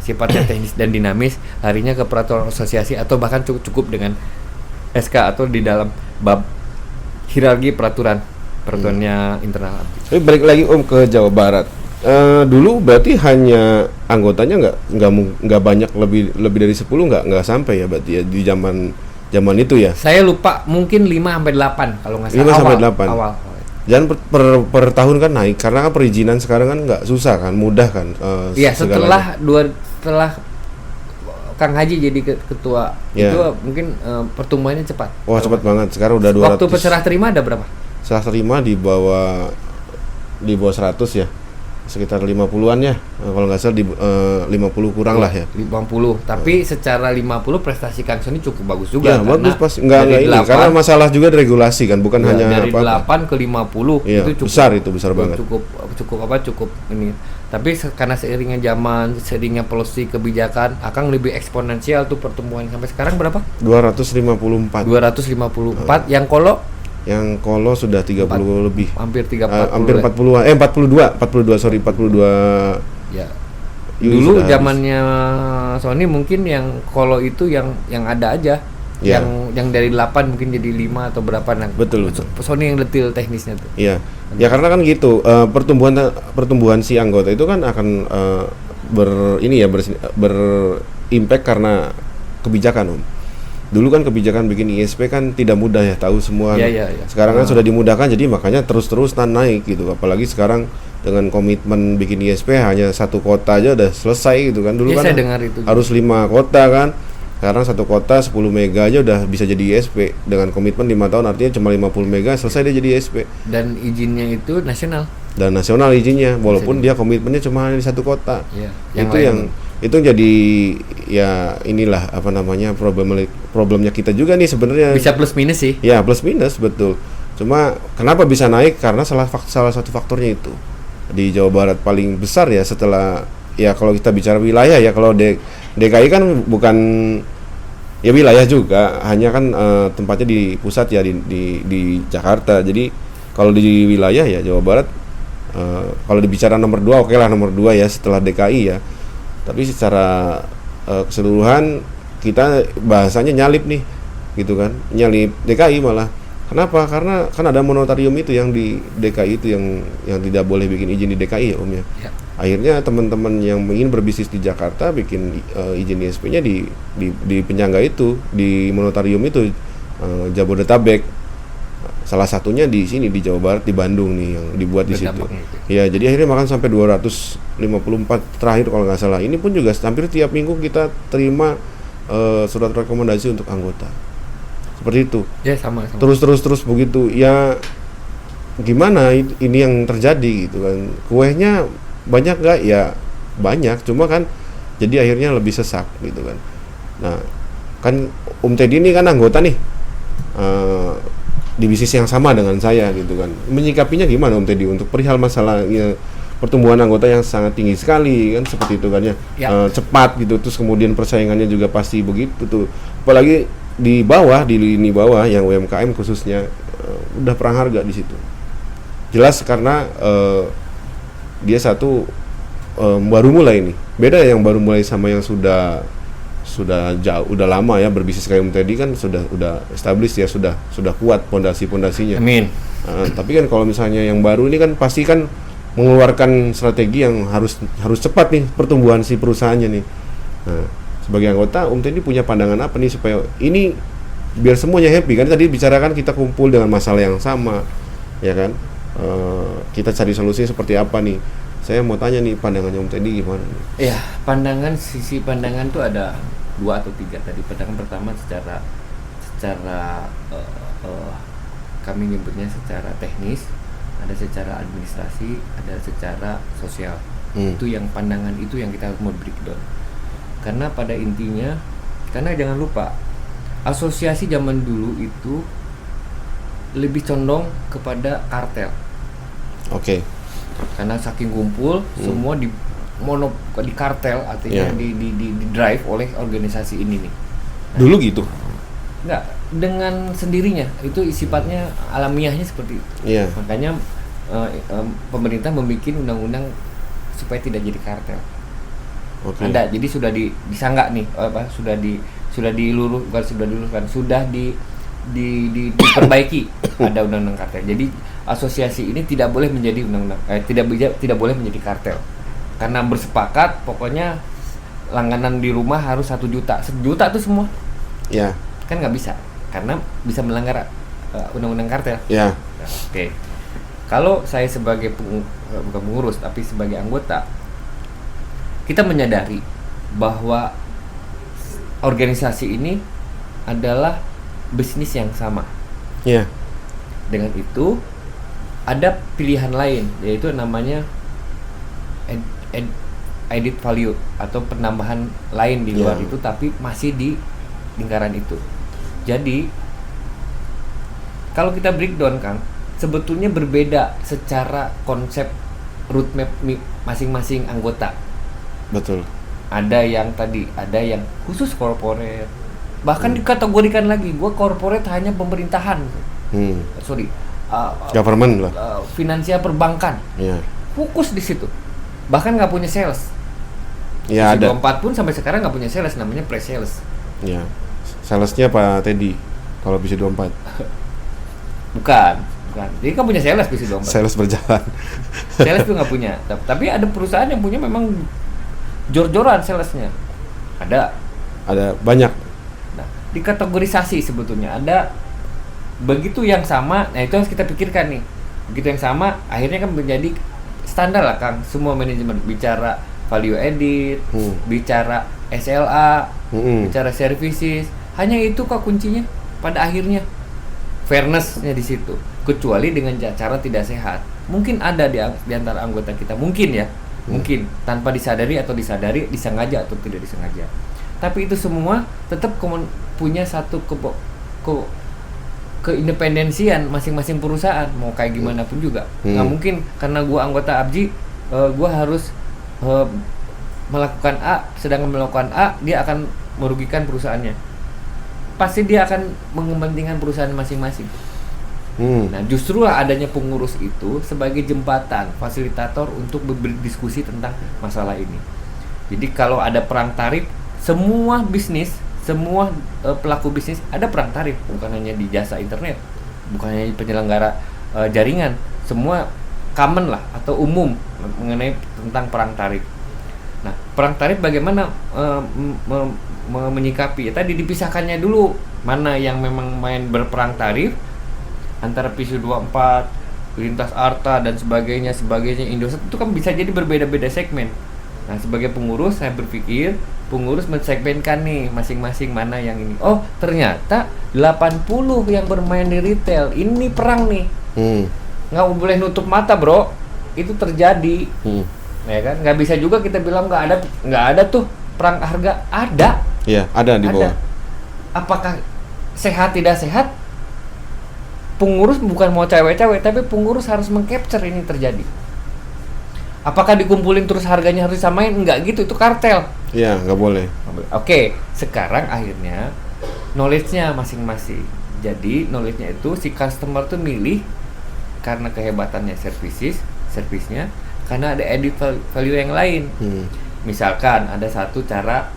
sifatnya teknis dan dinamis, larinya ke peraturan asosiasi atau bahkan cukup dengan SK atau di dalam bab hierarki peraturannya internal. Tapi balik lagi ke Jawa Barat. Dulu berarti hanya anggotanya nggak banyak, lebih dari 10 nggak sampai ya berarti ya di zaman itu ya. Saya lupa, mungkin 5 sampai 8 kalau nggak salah. 5 sampai 8. Awal. Jangan per tahun kan naik karena kan perizinan sekarang kan nggak susah kan, mudah kan. Iya, setelah Kang Haji jadi ketua itu mungkin pertumbuhannya cepat. Wah, cepat banget. Sekarang udah 200. Waktu serah terima ada berapa? Serah terima di bawah 100 ya. Sekitar 50-an ya. Kalau nggak salah di 50 kurang lah ya. 50. Tapi secara 50 prestasi Kang Sony cukup bagus juga. Ya, bagus pas enggak ini 8, karena masalah juga regulasi kan, bukan hanya dari 8 ke 50 ya, itu besar banget. Cukup ini. Tapi karena seiringnya zaman, seiringnya policy kebijakan, akan lebih eksponensial tuh pertumbuhan. Sampai sekarang berapa? 254. Yang Kolo sudah 30 lebih. Hampir 40. Hampir 40. 42 sorry, 42. Ya. Dulu zamannya Sony mungkin yang Kolo itu yang ada aja. Ya. Yang dari 8 mungkin jadi 5 atau berapa. Betul. Sony yang detail teknisnya tuh. Iya. Ya karena kan gitu, pertumbuhan si anggota itu kan akan impact karena kebijakan, Om. Dulu kan kebijakan bikin ISP kan tidak mudah ya, tahu semua. Iya. Sekarang kan sudah dimudahkan, jadi makanya terus-terusan naik gitu. Apalagi sekarang dengan komitmen bikin ISP hanya satu kota aja udah selesai gitu kan. Dulu Ya, kan saya dengar itu. harus 5 kota kan. Sekarang satu kota 10 mega aja udah bisa jadi ISP. Dengan komitmen 5 tahun artinya cuma 50 mega selesai dia jadi ISP. Dan izinnya itu nasional. Dan nasional izinnya, walaupun dia komitmennya cuma hanya di satu kota. Iya. Itu jadi ya inilah apa namanya problemnya kita juga nih sebenarnya. Bisa plus minus sih. Ya plus minus betul. Cuma kenapa bisa naik karena salah satu faktornya itu di Jawa Barat paling besar ya, setelah ya kalau kita bicara wilayah ya, kalau DKI kan bukan ya wilayah juga, hanya kan tempatnya di pusat ya di Jakarta. Jadi kalau di wilayah ya Jawa Barat kalau dibicara nomor 2 oke lah nomor 2 ya setelah DKI ya. Tapi secara keseluruhan kita bahasanya nyalip nih gitu kan, nyalip DKI malah. Kenapa? Karena kan ada moratorium itu yang di DKI itu yang tidak boleh bikin izin di DKI ya Om ya. Akhirnya teman-teman yang ingin berbisnis di Jakarta bikin izin ISP-nya di penyangga itu, di moratorium itu, Jabodetabek. Salah satunya di sini di Jawa Barat, di Bandung nih yang dibuat di situ. Ya, jadi akhirnya makan sampai 254 terakhir kalau nggak salah. Ini pun juga hampir tiap minggu kita terima surat rekomendasi untuk anggota. Seperti itu. Ya sama. Terus begitu. Ya gimana ini yang terjadi gitu kan. Kuehnya banyak nggak? Ya banyak, cuma kan jadi akhirnya lebih sesak gitu kan. Nah, kan Teddy ini kan anggota nih. Di bisnis yang sama dengan saya gitu kan. Menyikapinya gimana Teddy untuk perihal masalahnya pertumbuhan anggota yang sangat tinggi sekali kan, seperti itu kan ya. Cepat gitu, terus kemudian persaingannya juga pasti begitu tuh. Apalagi di bawah, di lini bawah yang UMKM khususnya udah perang harga di situ. Jelas karena dia satu baru mulai nih. Beda yang baru mulai sama yang sudah jauh, udah lama ya berbisnis kayak Teddy kan sudah established ya, sudah kuat pondasinya. Amin. Tapi kan kalau misalnya yang baru ini kan pasti kan mengeluarkan strategi yang harus cepat nih pertumbuhan si perusahaannya nih. Nah, sebagai anggota Teddy punya pandangan apa nih supaya ini biar semuanya happy kan? Tadi bicarakan kita kumpul dengan masalah yang sama, ya kan? Kita cari solusi seperti apa nih? Saya mau tanya nih pandangannya Teddy gimana nih? Ya, sisi pandangan tuh ada 2 atau 3 tadi. Pandangan pertama secara kami nyebutnya secara teknis, ada secara administrasi, ada secara sosial. Itu yang pandangan itu yang kita harus mau breakdown. Karena pada intinya, karena jangan lupa asosiasi zaman dulu itu lebih condong kepada kartel. Oke. Karena saking kumpul semua di kartel, artinya di drive oleh organisasi ini nih. Nah, dulu gitu? Enggak, dengan sendirinya itu sifatnya alamiahnya seperti itu. Makanya pemerintah membuat undang-undang supaya tidak jadi kartel. Ada, jadi sudah disanggah nih, sudah diperbaiki ada undang-undang kartel. Jadi asosiasi ini tidak boleh menjadi tidak boleh menjadi kartel. Karena bersepakat pokoknya langganan di rumah harus 1 juta. 1 juta tuh semua. Ya. Kan nggak bisa karena bisa melanggar undang-undang kartel. Ya. Nah, oke. Kalau saya sebagai bukan pengurus tapi sebagai anggota, kita menyadari bahwa organisasi ini adalah bisnis yang sama. Ya. Dengan itu ada pilihan lain, yaitu namanya added value atau penambahan lain di luar itu, tapi masih di lingkaran itu. Jadi kalau kita breakdown Kang, sebetulnya berbeda secara konsep roadmap masing-masing anggota. Betul. Ada yang khusus corporate, bahkan dikategorikan lagi, gue corporate hanya pemerintahan. Government lah. Finansial perbankan. Fokus di situ. Bahkan nggak punya sales. Ya, ada. 24 pun sampai sekarang nggak punya sales, namanya pre-sales. Ya. Salesnya Pak Teddy kalau bisa 24. Bukan. Jadi kan punya sales bisa 24. Sales berjalan. Sales tuh nggak punya. Tapi ada perusahaan yang punya memang jor-joran salesnya. Ada. ada banyak. Nah, dikategorisasi sebetulnya ada begitu yang sama. Nah, itu harus kita pikirkan nih. Begitu yang sama akhirnya kan menjadi standar lah Kang. Semua manajemen bicara value added, bicara SLA, bicara services. Hanya itu kok kuncinya pada akhirnya. Fairness-nya di situ. Kecuali dengan cara tidak sehat. Mungkin ada di antara anggota kita, mungkin ya. Mungkin tanpa disadari atau disadari, disengaja atau tidak disengaja. Tapi itu semua tetap punya satu keindependensian masing-masing perusahaan, mau kayak gimana pun juga. Nggak mungkin karena gua anggota ABJI, gua harus melakukan A, sedangkan melakukan A dia akan merugikan perusahaannya. Pasti dia akan mengepentingkan perusahaan masing-masing. Nah, justru lah adanya pengurus itu sebagai jembatan, fasilitator untuk berdiskusi tentang masalah ini. Jadi kalau ada perang tarif, semua bisnis, semua pelaku bisnis ada perang tarif, bukan hanya di jasa internet, bukan hanya penyelenggara jaringan, semua common lah atau umum mengenai tentang perang tarif. Nah, perang tarif bagaimana menyikapi? Tadi dipisahkannya dulu, mana yang memang main berperang tarif antara PISU 24, Lintas Arta dan sebagainya Indosat itu kan bisa jadi berbeda-beda segmen. Nah, sebagai pengurus saya berpikir pengurus mensegmenkan nih masing-masing mana yang ini. Oh, ternyata 80 yang bermain di retail. Ini perang nih. Nggak boleh nutup mata, Bro. Itu terjadi. Ya kan? Nggak bisa juga kita bilang nggak ada tuh perang harga. Ada. Iya, ada di bawah. Apakah sehat tidak sehat? Pengurus bukan mau cewek-cewek, tapi pengurus harus mengcapture ini terjadi. Apakah dikumpulin terus harganya harus disamain? Enggak gitu, itu kartel. Iya, nggak boleh. Oke, sekarang akhirnya knowledge-nya masing-masing. Jadi knowledge-nya itu si customer tuh milih karena kehebatannya servisnya, karena ada added value yang lain. Misalkan ada satu cara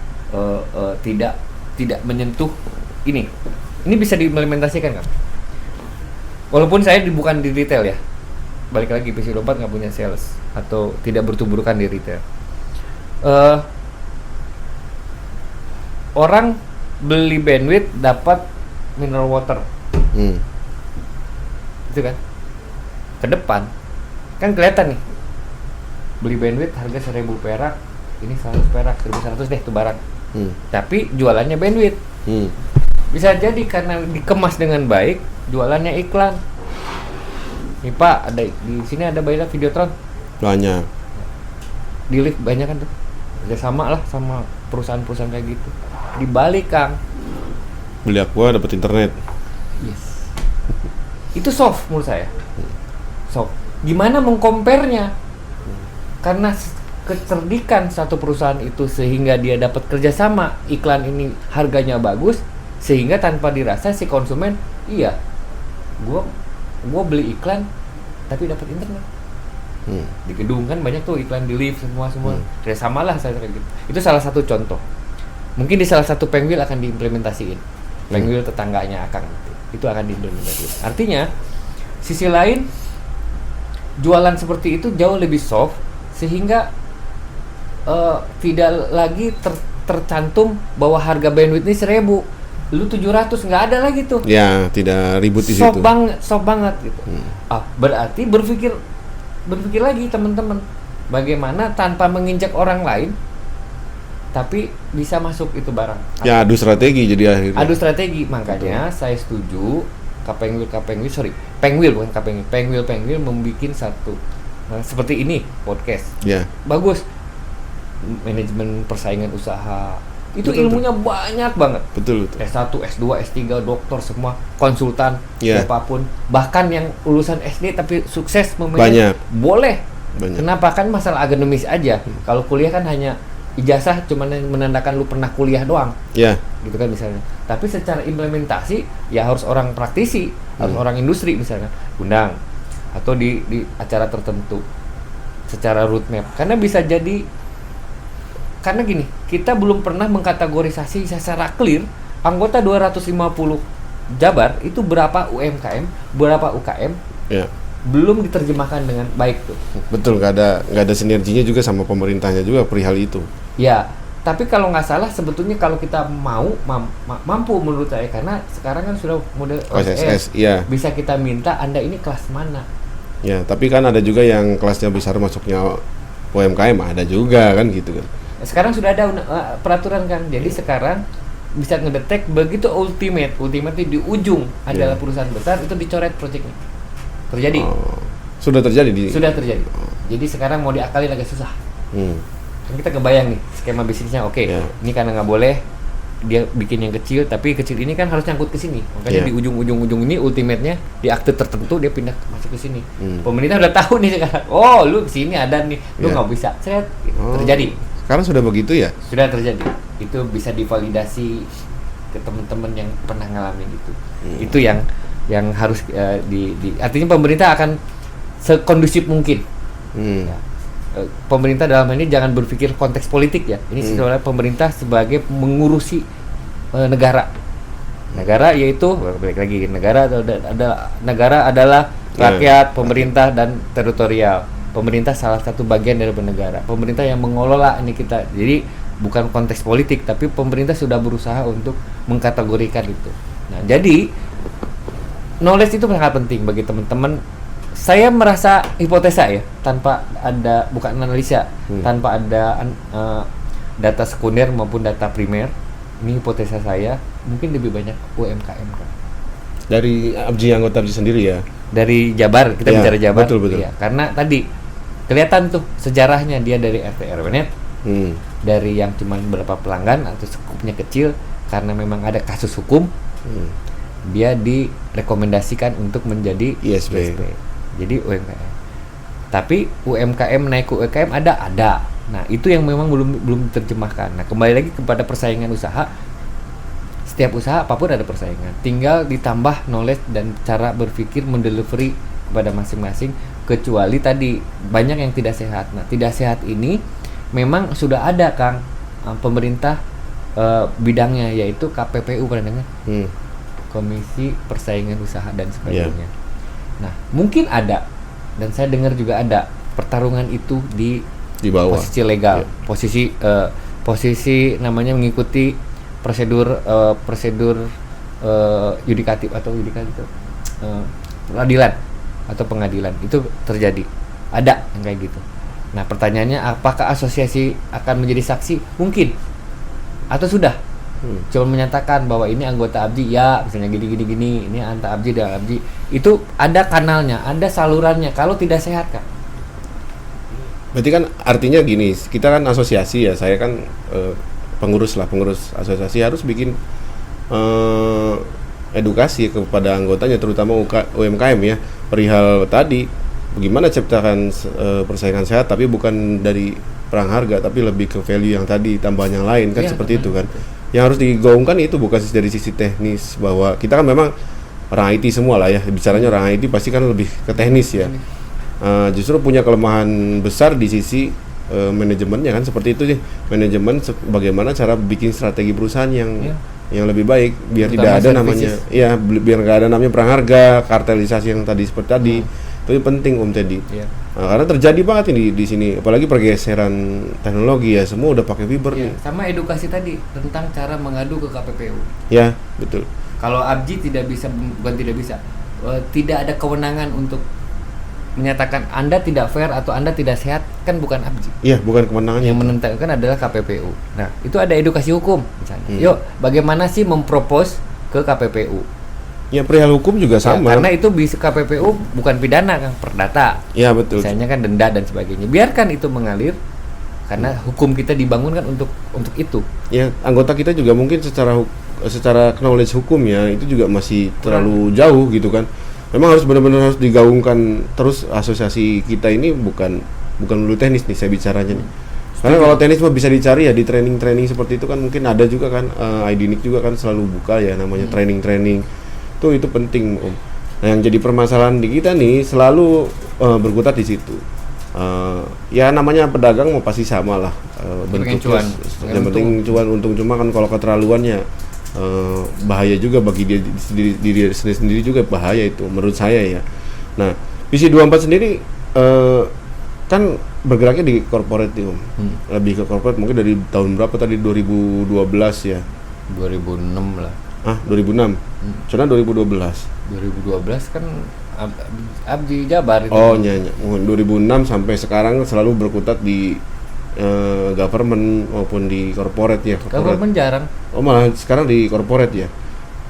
tidak menyentuh ini. Ini bisa diimplementasikan kan? Walaupun saya bukan di retail ya, balik lagi PISU 24 nggak punya sales atau tidak bertuburkan di retail. Orang beli bandwidth dapat mineral water, itu kan? Ke depan kan kelihatan nih, beli bandwidth harga 1.000 perak, ini 100 perak, 1.100 deh tuh barang. Tapi jualannya bandwidth. Bisa jadi karena dikemas dengan baik, jualannya iklan. Nih Pak, ada di sini ada bayar Videotron. Banyak. Di lift banyak kan tuh. Ya sama lah sama perusahaan-perusahaan kayak gitu. Dibalik Kang. Beli Aqua dapat internet. Yes. Itu soft menurut saya. Soft. Gimana mengcompare-nya? Karena kecerdikan satu perusahaan itu sehingga dia dapat kerjasama, iklan ini harganya bagus, sehingga tanpa dirasa si konsumen, iya, gua beli iklan tapi dapat internet. Di gedung kan banyak tuh iklan di lift semua. Ya samalah saya kayak gitu. Itu salah satu contoh. Mungkin di salah satu Pengwil akan diimplementasiin. Pengwil tetangganya Akang itu akan diimplementasiin. Artinya sisi lain jualan seperti itu jauh lebih soft sehingga tidak lagi tercantum bahwa harga bandwidth ini 1.000. Lu 700 nggak ada lagi tuh. Ya, tidak ribut di situ. Soft banget gitu. Berarti berpikir lagi teman-teman, bagaimana tanpa menginjak orang lain, tapi bisa masuk itu barang. Ya, adu strategi jadi akhirnya. Adu strategi, makanya saya setuju Pengwil membuat satu seperti ini podcast. Ya. Bagus. Manajemen persaingan usaha. Itu Betul, ilmunya banyak banget. Betul. S1, S2, S3, dokter semua, konsultan, Yeah. siapapun. Bahkan yang lulusan SD tapi sukses Banyak. boleh. Banyak. Kenapa? Kan masalah akademis aja. Kalau kuliah kan hanya ijazah cuman menandakan lu pernah kuliah doang. Ya. Gitu kan misalnya. Tapi secara implementasi ya harus orang praktisi, harus orang industri misalnya. Undang atau di acara tertentu secara roadmap. Karena bisa jadi karena gini, kita belum pernah mengkategorisasi secara clear anggota 250 Jabar itu berapa UMKM, berapa UKM, Ya. belum diterjemahkan dengan baik tuh. Betul, nggak ada sinerginya juga sama pemerintahnya juga perihal itu. Ya, Tapi kalau nggak salah sebetulnya kalau kita mampu menurut saya, karena sekarang kan sudah model OSS, iya. bisa kita minta Anda ini kelas mana. Ya, tapi kan ada juga yang kelasnya besar masuknya UMKM, ada juga kan gitu kan. Sekarang sudah ada peraturan kan, jadi sekarang bisa ngedetek begitu ultimate di ujung adalah perusahaan besar, itu dicoret proyeknya. Terjadi. Sudah terjadi Sudah terjadi. Jadi sekarang mau diakalin agak susah. Kan kita kebayang nih skema bisnisnya, ini karena nggak boleh dia bikin yang kecil, tapi kecil ini kan harus nyangkut ke sini, makanya di ujung ini ultimate-nya di akte tertentu dia pindah masuk ke sini. Pemerintah udah tahu nih sekarang, lu sini ada nih, lu nggak bisa, terjadi. Sekarang sudah begitu ya? Sudah terjadi, itu bisa divalidasi ke teman-teman yang pernah ngalamin itu. Itu yang harus artinya pemerintah akan sekondusif mungkin. Ya. Pemerintah dalam hal ini jangan berpikir konteks politik ya. Ini sebenarnya pemerintah sebagai mengurusi negara. Negara yaitu balik lagi, negara adalah rakyat, pemerintah dan teritorial. Pemerintah salah satu bagian dari bernegara. Pemerintah yang mengelola ini kita. Jadi bukan konteks politik, tapi pemerintah sudah berusaha untuk mengkategorikan itu. Nah, jadi knowledge itu sangat penting bagi teman-teman. Saya merasa hipotesa ya, tanpa ada, bukan analisa, tanpa ada data sekunder maupun data primer. Ini hipotesa saya, mungkin lebih banyak UMKM kan. Dari ABJI, anggota ABJI sendiri ya? Dari Jabar, kita bicara Jabar. Betul. Ya, karena tadi kelihatan tuh sejarahnya, dia dari RT RW-net, dari yang cuma beberapa pelanggan atau skupnya kecil, karena memang ada kasus hukum, dia direkomendasikan untuk menjadi ISP. Jadi UMKM. Tapi UMKM naik ke UMKM ada. Nah, itu yang memang belum terjemahkan. Nah, kembali lagi kepada persaingan usaha. Setiap usaha apapun ada persaingan. Tinggal ditambah knowledge dan cara berpikir mendelivery kepada masing-masing, kecuali tadi banyak yang tidak sehat. Nah, tidak sehat ini memang sudah ada Kang pemerintah bidangnya, yaitu KPPU, pernah dengar? Komisi Persaingan Usaha dan sebagainya. Nah, mungkin ada, dan saya dengar juga ada pertarungan itu di bawah posisi legal, posisi namanya mengikuti prosedur yudikatif atau peradilan atau pengadilan, itu terjadi, ada yang kayak gitu. Nah, pertanyaannya apakah asosiasi akan menjadi saksi? Mungkin, atau sudah cuma menyatakan bahwa ini anggota ABJI ya, misalnya gini, ini antar ABJI dan ABJI. Itu ada kanalnya, ada salurannya. Kalau tidak sehat kan? Berarti kan artinya gini, kita kan asosiasi ya, saya kan pengurus asosiasi harus bikin edukasi kepada anggotanya, terutama UMKM ya, perihal tadi bagaimana ciptakan persaingan sehat, tapi bukan dari perang harga, tapi lebih ke value yang tadi, tambahan yang lain kan, seperti itu kan. Yang harus digaungkan itu bukan dari sisi teknis, bahwa kita kan memang orang IT semua lah ya, bicaranya orang IT pasti kan lebih ke teknis ya. Justru punya kelemahan besar di sisi manajemennya kan, seperti itu sih, manajemen bagaimana cara bikin strategi perusahaan yang lebih baik, biar tidak ada namanya biar nggak ada namanya perang harga, kartelisasi yang tadi seperti tadi. Itu penting Om Teddy. Karena terjadi banget ini di sini, apalagi pergeseran teknologi ya, semua udah pakai fiber nih. Sama edukasi tadi tentang cara mengadu ke KPPU. Ya, betul. Kalau ABJI tidak ada kewenangan untuk menyatakan Anda tidak fair atau Anda tidak sehat, kan bukan ABJI. Iya, bukan kewenangannya. Yang menentukan adalah KPPU. Nah, itu ada edukasi hukum misalnya. Yuk, bagaimana sih mempropos ke KPPU? Ya, perihal hukum juga sama. Karena itu bisa KPPU bukan pidana, Kang, perdata. Iya, betul. Misalnya kan denda dan sebagainya. Biarkan itu mengalir, karena hukum kita dibangunkan untuk itu. Ya, anggota kita juga mungkin secara knowledge hukum ya, itu juga masih terlalu jauh gitu kan. Memang harus benar-benar harus digaungkan terus, asosiasi kita ini bukan dulu teknis nih saya bicaranya nih. Karena kalau teknis mah bisa dicari ya di training seperti itu kan, mungkin ada juga kan, IDNIC juga kan selalu buka ya namanya training. Itu penting Om. Nah, yang jadi permasalahan di kita nih selalu berkutat di situ. Ya namanya pedagang mau pasti sama lah bentuknya. Yang penting cuan, untung, cuma kan kalau keterlaluannya bahaya juga bagi diri sendiri juga bahaya itu menurut saya ya. Nah, visi 24 sendiri kan bergeraknya di corporate nih Om. Lebih ke corporate mungkin dari tahun berapa tadi 2012 ya. 2006 lah. 2006. Soalnya 2012. 2012 kan Abdi Jabar itu. Oh iya. 2006 sampai sekarang selalu berkutat di government maupun di corporate ya. Government jarang. Oh malah sekarang di corporate ya.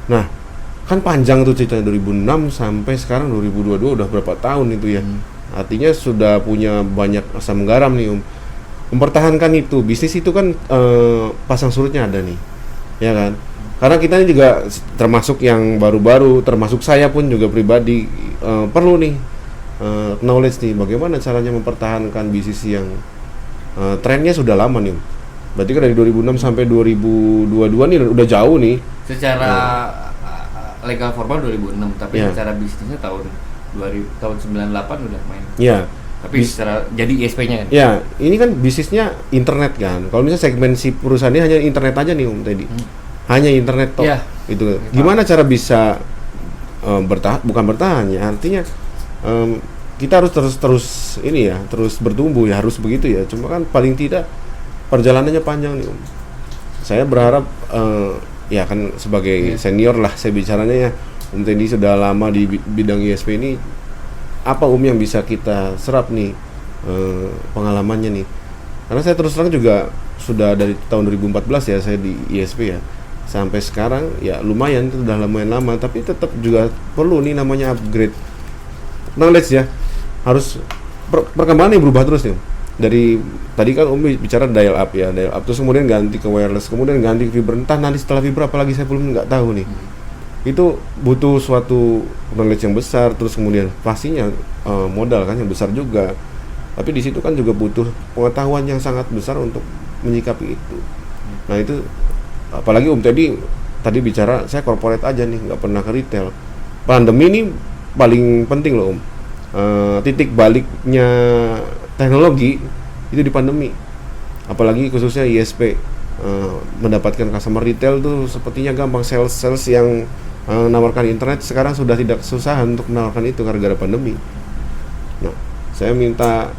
Nah, kan panjang tuh ceritanya 2006 sampai sekarang 2022 udah berapa tahun itu ya. Artinya sudah punya banyak asam garam nih Om. Mempertahankan itu, bisnis itu kan pasang surutnya ada nih. Ya kan? Karena kita ini juga termasuk yang baru-baru, termasuk saya pun juga pribadi perlu nih knowledge nih bagaimana caranya mempertahankan bisnis yang trennya sudah lama nih Om. Berarti kan dari 2006 sampai 2022 nih udah jauh nih. Secara legal formal 2006, tapi secara bisnisnya tahun 98 udah main. Iya. Tapi secara jadi ISP-nya kan. Ya, ini kan bisnisnya internet kan. Kalau misalnya segmen si perusahaan ini hanya internet aja nih Om Teddy. Hanya internet toh. Ya. Itu. Gimana cara bisa bertahan, bukan bertahan ya. Artinya kita harus terus ini ya, terus bertumbuh ya, harus begitu ya. Cuma kan paling tidak perjalanannya panjang nih Om. Saya berharap ya kan sebagai senior lah saya bicaranya ya. Om Teddy sudah lama di bidang ISP ini, apa Om yang bisa kita serap nih pengalamannya nih? Karena saya terus terang juga sudah dari tahun 2014 ya saya di ISP ya, sampai sekarang ya lumayan, itu udah lumayan lama, tapi tetap juga perlu nih namanya upgrade knowledge ya, harus perkembangan yang berubah terus nih. Dari tadi kan Om bicara dial up ya, dial up terus kemudian ganti ke wireless, kemudian ganti ke fiber, entah nanti setelah fiber apalagi saya belum nggak tahu nih. Itu butuh suatu knowledge yang besar, terus kemudian pastinya modal kan yang besar juga, tapi di situ kan juga butuh pengetahuan yang sangat besar untuk menyikapi itu. Nah itu apalagi Om tadi bicara saya corporate aja nih, nggak pernah ke retail. Pandemi ini paling penting loh Om. Titik baliknya teknologi itu di pandemi, apalagi khususnya ISP. Mendapatkan customer retail tuh sepertinya gampang, sales yang menawarkan internet sekarang sudah tidak kesusahan untuk menawarkan itu gara-gara pandemi. Nah, saya minta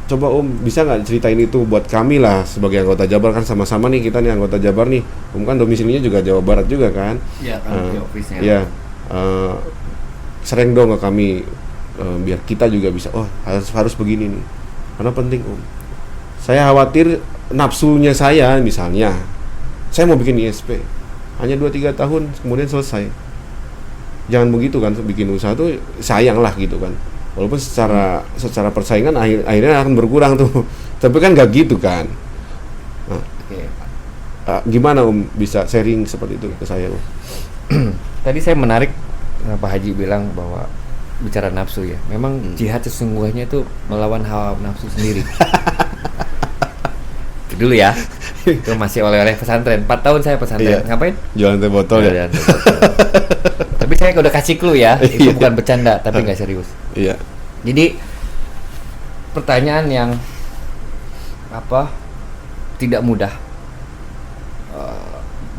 coba Om bisa nggak ceritain itu buat kami lah sebagai anggota Jabar, kan sama-sama nih kita nih anggota Jabar nih. Om kan domisilinya juga Jawa Barat juga kan? Iya kan di office-nya. Iya. Sering dong ke kami biar kita juga bisa. Oh harus begini nih. Karena penting Om. Saya khawatir nafsunya saya misalnya, saya mau bikin ISP hanya 2-3 tahun kemudian selesai. Jangan begitu kan, bikin usaha tuh sayang lah gitu kan. Walaupun secara persaingan akhirnya akan berkurang tuh. Tapi kan nggak gitu kan. Nah, gimana Om bisa sharing seperti itu ke saya Om? Tadi saya menarik Pak Haji bilang bahwa bicara nafsu ya. Memang jihad sesungguhnya itu melawan hawa nafsu sendiri. Itu dulu ya. Itu masih oleh-oleh pesantren. 4 tahun saya pesantren. Iya. Ngapain? Jualan teh botol ya. Tapi saya udah kasih clue ya. Itu bukan bercanda, tapi nggak serius. Iya. Jadi pertanyaan yang tidak mudah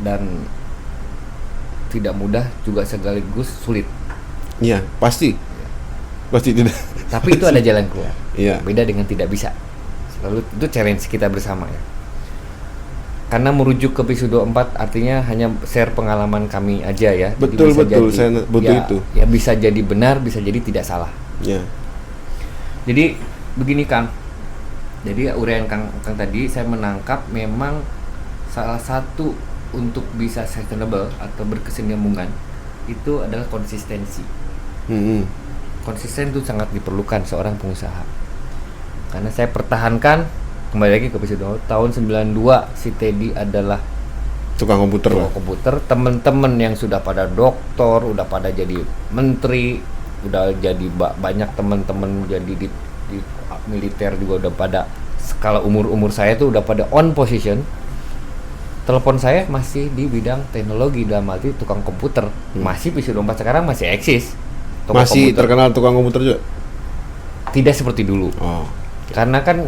dan tidak mudah juga sekaligus sulit. Iya, pasti tidak. Tapi itu ada jalan keluar. Iya. Beda dengan tidak bisa. Selalu itu challenge kita bersama ya. Karena merujuk ke episode 4 artinya hanya share pengalaman kami aja ya. Betul, saya butuh itu. Ya bisa jadi benar, bisa jadi tidak salah. Iya. Jadi begini Kang. Jadi uraian Kang tadi saya menangkap memang salah satu untuk bisa sustainable atau berkesinambungan itu adalah konsistensi. Konsisten itu sangat diperlukan seorang pengusaha. Karena saya pertahankan kembali lagi ke episode tahun 92 si Teddy adalah tukang komputer lah. Komputer, teman-teman yang sudah pada doktor, udah pada jadi menteri, udah jadi banyak teman-teman jadi di militer juga udah pada skala umur saya tuh udah pada on position. Telepon saya masih di bidang teknologi dalam arti tukang komputer. Masih episode 4 sekarang masih eksis. Masih komputer. Terkenal tukang komputer juga? Tidak seperti dulu. Oh. Karena kan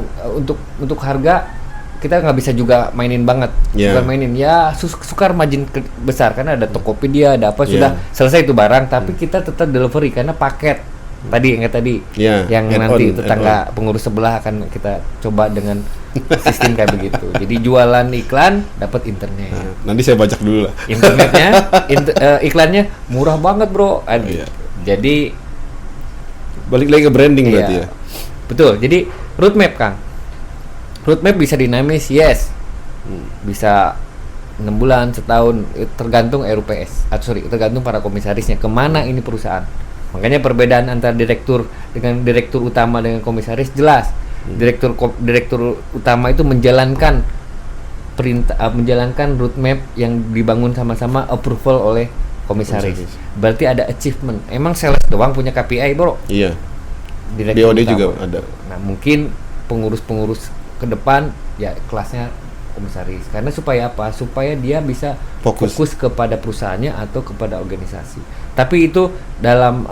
untuk harga kita nggak bisa juga mainin banget, bukan mainin ya sukar margin besar karena ada Tokopedia, ada apa sudah selesai itu barang, tapi kita tetap delivery karena paket Tadi ingat tadi Ya, yang add nanti on, tetangga pengurus sebelah akan kita coba dengan sistem kayak begitu. Jadi jualan iklan dapat internet. Nanti saya bajak dulu lah. Internetnya iklannya murah banget, Bro. Iya. Jadi Balik lagi ke branding berarti iya. ya. Betul. Jadi roadmap, Kang. Roadmap bisa dinamis, yes. Bisa 6 bulan, setahun, tergantung RUPS. Tergantung para komisarisnya kemana ini perusahaan. Makanya perbedaan antara direktur dengan direktur utama dengan komisaris jelas. Direktur utama itu menjalankan menjalankan roadmap yang dibangun sama-sama, approval oleh komisaris. Berarti ada achievement. Emang sales doang punya KPI, Bro? Iya. Direktur BOD utama juga ada. Nah, mungkin pengurus-pengurus ke depan ya kelasnya komisaris. Karena supaya apa? Supaya dia bisa fokus kepada perusahaannya atau kepada organisasi. Tapi itu dalam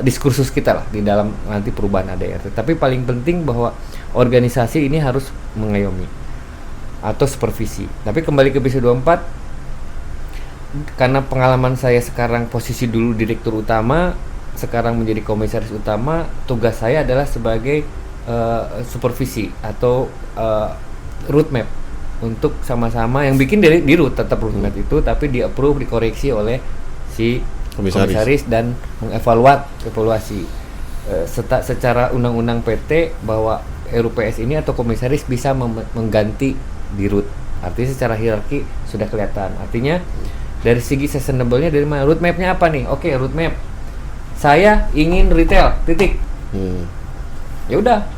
diskursus kita lah di dalam nanti perubahan ADRT. Tapi paling penting bahwa organisasi ini harus mengayomi atau supervisi. Tapi kembali ke BC 24, karena pengalaman saya sekarang posisi dulu direktur utama, sekarang menjadi komisaris utama, tugas saya adalah sebagai supervisi atau roadmap untuk sama-sama yang bikin di root tetap roadmap itu, tapi di approve, dikoreksi oleh si komisaris dan evaluasi secara undang-undang PT bahwa RUPS ini atau komisaris bisa mengganti di root. Artinya secara hierarki sudah kelihatan. Artinya dari segi sustainable-nya dari mana? Roadmap-nya apa nih? Oke, roadmap. Saya ingin retail, titik. Ya udah.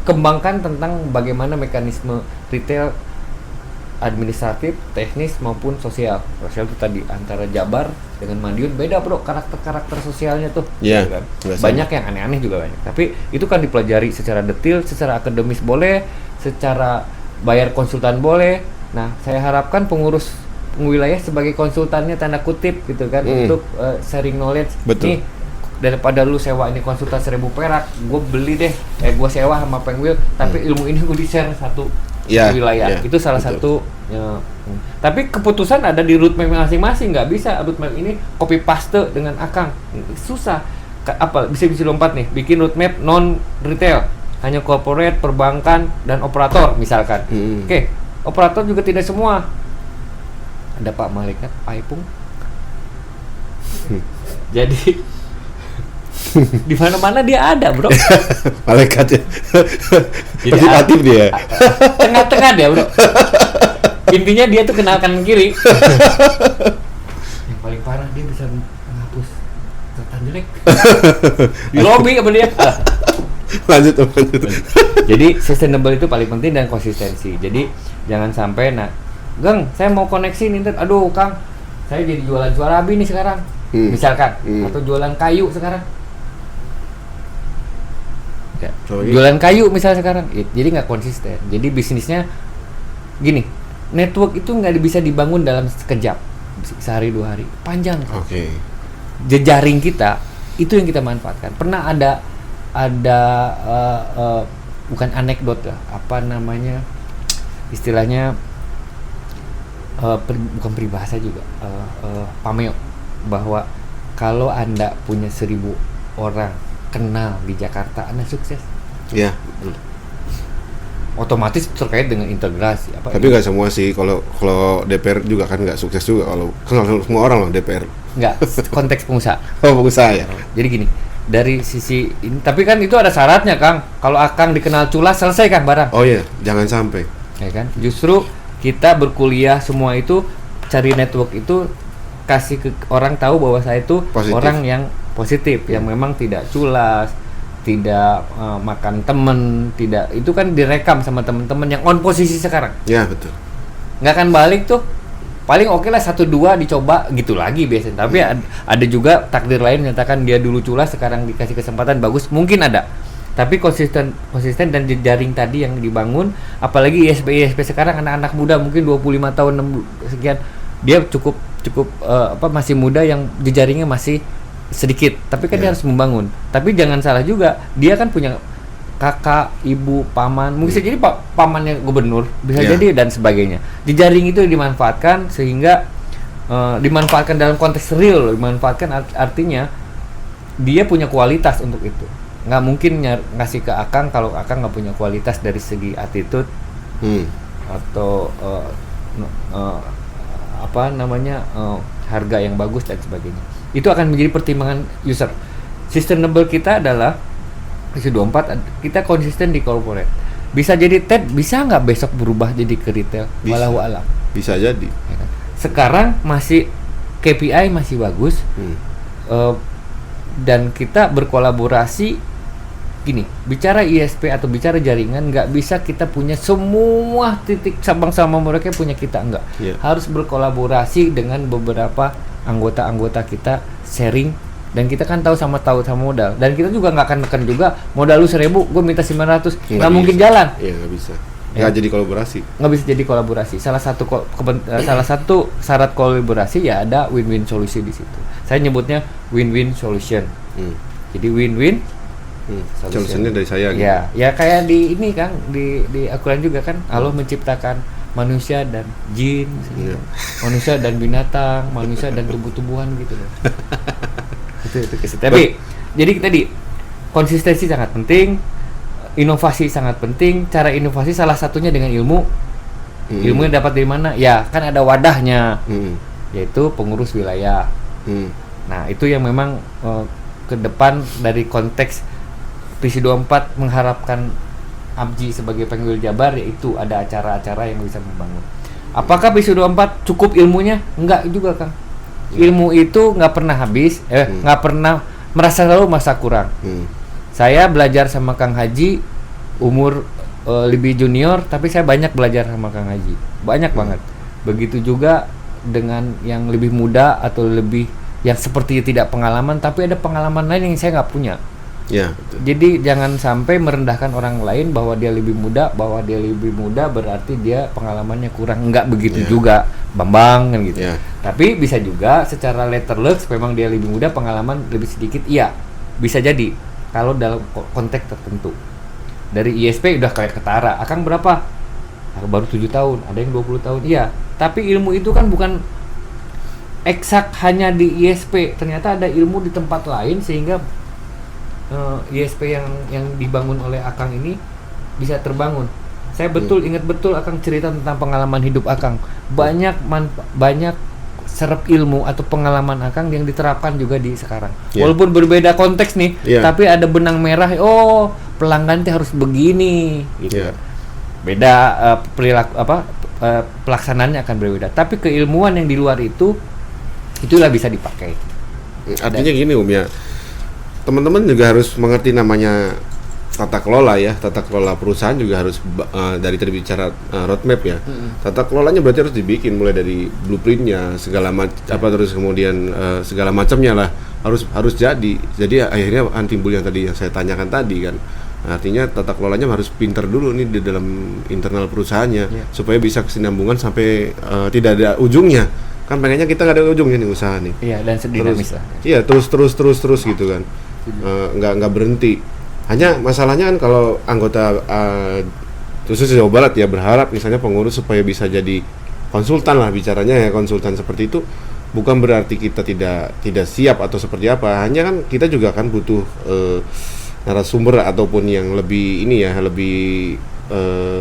Kembangkan tentang bagaimana mekanisme retail administratif, teknis maupun sosial. Sosial itu tadi antara Jabar dengan Madiun beda, Bro, karakter sosialnya tuh. Iya. Kan? Banyak yang aneh-aneh juga banyak. Tapi itu kan dipelajari secara detail, secara akademis boleh, secara bayar konsultan boleh. Nah, saya harapkan pengurus wilayah sebagai konsultannya tanda kutip gitu kan untuk sharing knowledge. Betul. Nih, daripada lu sewa ini konsultan 1.000 perak, gue beli deh, gue sewa sama Pengwil, tapi ilmu ini gue di-share satu wilayah. Itu salah satu. Tapi keputusan ada di roadmap masing-masing, nggak bisa roadmap ini copy paste dengan Akang, susah. Apa bisa lompat nih, bikin roadmap non retail, hanya corporate, perbankan dan operator misalkan. Oke, operator juga tidak semua. Ada Pak Malaikat, Pak Ipung. Jadi di mana-mana dia ada, Bro. Malaikat ya. Partisipatif dia. Tengah-tengah dia, Bro. Intinya dia tuh kenal kanan kiri. Yang paling parah dia bisa menghapus catatan jelek. Di lobby apa dia? Lanjut. Jadi sustainable itu paling penting dan konsistensi. Jadi jangan sampai Gang, saya mau koneksi nih, aduh Kang, saya jadi jualan Suarabi nih sekarang. Misalkan atau jualan kayu sekarang. Ya, jualan kayu misalnya sekarang, jadi nggak konsisten. Jadi bisnisnya gini, network itu nggak bisa dibangun dalam sekejap, sehari 2 hari, panjang. Oke. Jejaring kita itu yang kita manfaatkan. Pernah ada bukan anekdot lah, apa namanya istilahnya bukan peribahasa juga, pameo, bahwa kalau Anda punya 1.000 orang kenal di Jakarta, Anda sukses. Iya. Otomatis terkait dengan integrasi. Tapi nggak semua sih. Kalau DPR juga kan nggak sukses juga kalau kenal semua orang loh DPR. Nggak, konteks pengusaha. Oh, pengusaha ya. Jadi gini, dari sisi ini, tapi kan itu ada syaratnya, Kang. Kalau Akang dikenal culas, selesai Kang barang. Oh iya, jangan sampai. Ya kan? Justru kita berkuliah semua itu cari network itu, kasih ke orang tahu bahwa saya itu orang yang positif, yang memang tidak culas, tidak makan temen, tidak, itu kan direkam sama teman-teman yang on posisi sekarang. Ya betul. Nggak akan balik tuh, paling oke lah 1-2 dicoba gitu lagi biasanya. Tapi ada juga takdir lain menyatakan dia dulu culas, sekarang dikasih kesempatan bagus, mungkin ada. Tapi konsisten dan jejaring tadi yang dibangun, apalagi ISP sekarang anak-anak muda mungkin 25 tahun 6 sekian, dia cukup masih muda yang jejaringnya masih sedikit, tapi kan dia harus membangun. Tapi jangan salah juga, dia kan punya kakak, ibu, paman, mungkin bisa jadi pamannya gubernur, bisa jadi dan sebagainya. Jejaring itu dimanfaatkan sehingga dimanfaatkan dalam konteks real, dimanfaatkan artinya dia punya kualitas untuk itu. Nggak mungkin ngasih ke Akang kalau Akang nggak punya kualitas dari segi attitude atau harga yang bagus dan sebagainya. Itu akan menjadi pertimbangan user. Sustainable kita adalah isu 24, kita konsisten di corporate. Bisa jadi TED, bisa nggak besok berubah jadi ke retail? Walau alam. Bisa jadi. Ya kan? Sekarang masih KPI masih bagus, dan kita berkolaborasi. Gini, bicara ISP atau bicara jaringan, nggak bisa kita punya semua titik sabang sama mereka punya kita, enggak. Harus berkolaborasi dengan beberapa anggota-anggota kita, sharing, dan kita kan tahu sama modal, dan kita juga nggak akan tekan juga modal lu 1.000, gue minta 900, nggak mungkin jalan. Iya, nggak bisa. Nggak jadi kolaborasi. Nggak bisa jadi kolaborasi. Salah satu syarat kolaborasi ya ada win-win solution di situ. Saya nyebutnya win-win solution. Jadi win-win solutionnya dari saya gitu. Ya kayak di ini kan di Al-Quran juga kan Allah menciptakan manusia dan jin, manusia dan binatang, manusia dan tumbuh-tumbuhan gitu loh. itu tapi jadi tadi konsistensi sangat penting, inovasi sangat penting. Cara inovasi salah satunya dengan ilmu. Ilmunya dapat dari mana? Ya kan ada wadahnya, yaitu pengurus wilayah. Nah itu yang memang ke depan dari konteks PC24 mengharapkan Abji sebagai pengambil Jabar, yaitu ada acara-acara yang bisa membangun. Apakah PC24 cukup ilmunya? Enggak juga, Kang. Ilmu itu nggak pernah habis, nggak pernah merasa kurang. Saya belajar sama Kang Haji umur lebih junior, tapi saya banyak belajar sama Kang Haji, banyak banget. Begitu juga dengan yang lebih muda atau lebih yang seperti tidak pengalaman, tapi ada pengalaman lain yang saya nggak punya. Ya, betul. Jadi jangan sampai merendahkan orang lain bahwa dia lebih muda berarti dia pengalamannya kurang. Enggak begitu juga, Bambang kan gitu. Tapi bisa juga secara letterless memang dia lebih muda, pengalaman lebih sedikit. Iya, bisa jadi kalau dalam konteks tertentu. Dari ISP udah kayak ketara. Akang berapa? Baru 7 tahun, ada yang 20 tahun. Iya, tapi ilmu itu kan bukan eksak hanya di ISP. Ternyata ada ilmu di tempat lain sehingga ISP yang dibangun oleh Akang ini bisa terbangun. Saya ingat betul Akang cerita tentang pengalaman hidup Akang. Banyak serap ilmu atau pengalaman Akang yang diterapkan juga di sekarang. Walaupun berbeda konteks nih, tapi ada benang merah. Oh, pelanggan harus begini gitu. Beda perilaku pelaksanaannya akan berbeda. Tapi keilmuan yang di luar itulah bisa dipakai. Artinya gini ya. Teman-teman juga harus mengerti namanya tata kelola ya. Tata kelola perusahaan juga harus dari tadi bicara roadmap ya. Tata kelolanya berarti harus dibikin mulai dari blueprintnya terus kemudian segala macamnya lah harus jadi. Jadi akhirnya timbul yang tadi yang saya tanyakan tadi kan. Artinya tata kelolanya harus pinter dulu nih di dalam internal perusahaannya supaya bisa kesinambungan sampai tidak ada ujungnya. Kan pengennya kita nggak ada ujungnya nih usaha nih. Iya, dan dinamis lah. Iya, terus gitu kan. Nggak berhenti. Hanya masalahnya kan kalau anggota khusus Jawa Barat ya berharap misalnya pengurus supaya bisa jadi konsultan lah bicaranya ya, konsultan seperti itu bukan berarti kita tidak siap atau seperti apa. Hanya kan kita juga kan butuh narasumber ataupun yang lebih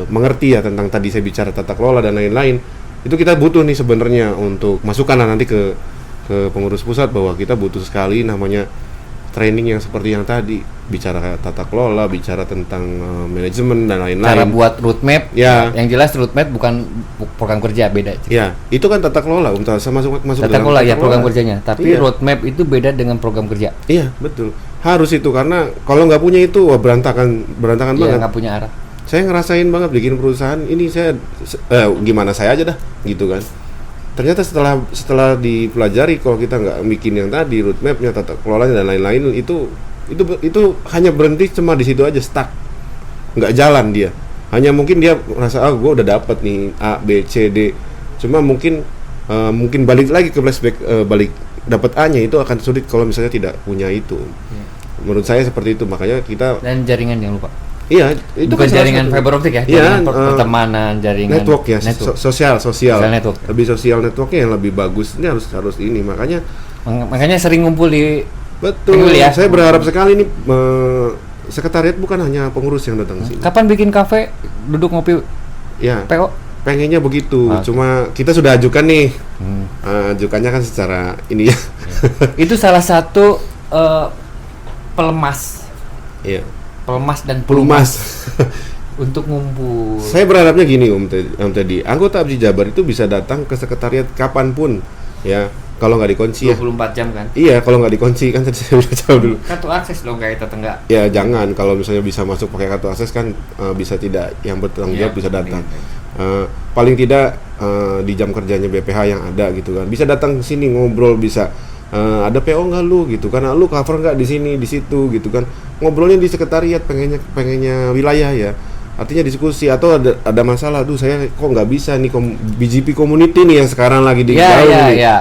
mengerti ya tentang tadi saya bicara tata kelola dan lain-lain. Itu kita butuh nih sebenarnya untuk masukan nanti ke pengurus pusat bahwa kita butuh sekali namanya training yang seperti yang tadi, bicara tata kelola, bicara tentang manajemen dan lain-lain. Cara buat roadmap, yang jelas roadmap bukan program kerja, beda. Ya, itu kan tata kelola, masuk tata kelola ya program kerjanya, tapi roadmap itu beda dengan program kerja. Iya, betul. Harus itu karena kalau nggak punya itu berantakan banget. Nggak punya arah. Saya ngerasain banget bikin perusahaan ini gimana saya aja dah, gitu kan. Ternyata setelah dipelajari kalau kita nggak bikin yang tadi roadmapnya, tata kelolanya dan lain-lain itu hanya berhenti cuma di situ aja, stuck, nggak jalan dia. Hanya mungkin dia merasa gue udah dapat nih A B C D, cuma mungkin balik lagi ke flashback balik dapat A-nya itu akan sulit kalau misalnya tidak punya itu. Menurut saya seperti itu, makanya kita dan jaringan jangan lupa. Iya, itu bukan kan jaringan fiber optik ya, jaringan pertemanan, jaringan network ya, sosial network. Lebih sosial networknya yang lebih bagus. Ini harus ini, makanya sering ngumpul di Betul. Thank you, ya. Saya berharap sekali nih sekretariat bukan hanya pengurus yang datang sini. Kapan bikin kafe duduk ngopi Ya, PO? pengennya begitu. Oke. Cuma kita sudah ajukan nih. Ajukannya kan secara ini ya. Itu salah satu pelemas Iya. dan Pelumas. untuk ngumpul. Saya berharapnya gini Om Teddy, anggota Abji Jabar itu bisa datang ke sekretariat kapanpun ya, kalau nggak dikunci ya. 24 jam kan? Iya, kalau nggak dikunci kan tadi saya udah jawab dulu. Kartu akses dong kayak tetangga. Ya jangan, kalau misalnya bisa masuk pakai kartu akses kan bisa tidak yang bertanggung jawab bisa datang. Paling tidak di jam kerjanya BPH yang ada gitu kan, bisa datang ke sini ngobrol, bisa ada PO nggak lu gitu kan, lu cover nggak di sini di situ gitu kan, ngobrolnya di sekretariat, pengennya wilayah ya. Artinya diskusi atau ada masalah, saya kok nggak bisa nih BGP community nih yang sekarang lagi digaung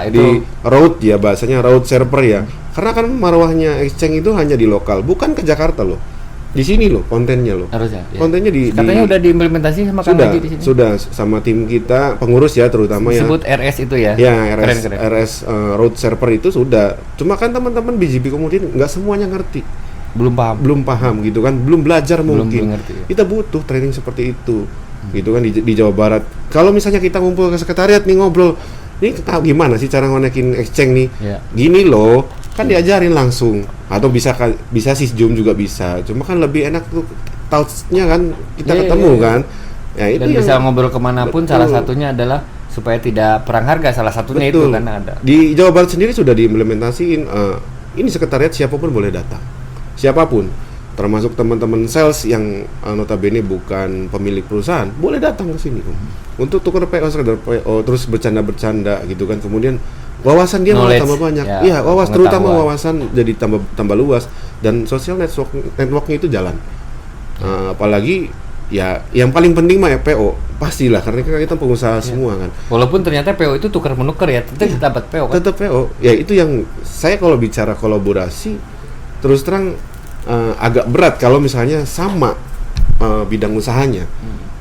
di road ya, bahasanya road server ya. Karena kan marwahnya exchange itu hanya di lokal, bukan ke Jakarta loh. Di sini loh kontennya loh. Harusnya. Ya. Kontennya katanya udah diimplementasi sama Kang Haji di sini. Sudah sama tim kita pengurus ya, terutama ya. Disebut RS itu ya. Ya, keren. RS road server itu sudah. Cuma kan teman-teman BGP community nggak semuanya ngerti. Belum paham gitu kan, belum belajar mungkin. Ngerti, ya. Kita butuh training seperti itu. Gitu kan di Jawa Barat. Kalau misalnya kita ngumpul ke sekretariat nih ngobrol, ini gimana sih cara ngonekin exchange nih? Ya. Gini loh, kan diajarin langsung. Atau bisa sih Zoom juga bisa. Cuma kan lebih enak tuh touch-nya kan kita ketemu kan. Ya itu dan yang bisa ngobrol kemanapun. betul. Salah satunya adalah supaya tidak perang harga, salah satunya Betul. itu kan ada. Di Jawa Barat sendiri sudah diimplementasiin ini sekretariat siapapun boleh datang. Siapapun, termasuk teman-teman sales yang notabene bukan pemilik perusahaan, boleh datang ke sini untuk tukar PO, sekedar PO, terus bercanda-bercanda gitu kan. Kemudian wawasan dia malah tambah banyak. Iya, terutama wawasan jadi tambah luas, dan social networknya itu jalan. Apalagi ya yang paling penting mah ya PO, pastilah karena kita pengusaha semua kan. Walaupun ternyata PO itu tukar menukar ya, tetap dapat PO kan. Tetap PO. Ya itu yang saya kalau bicara kolaborasi terus terang agak berat kalau misalnya sama bidang usahanya.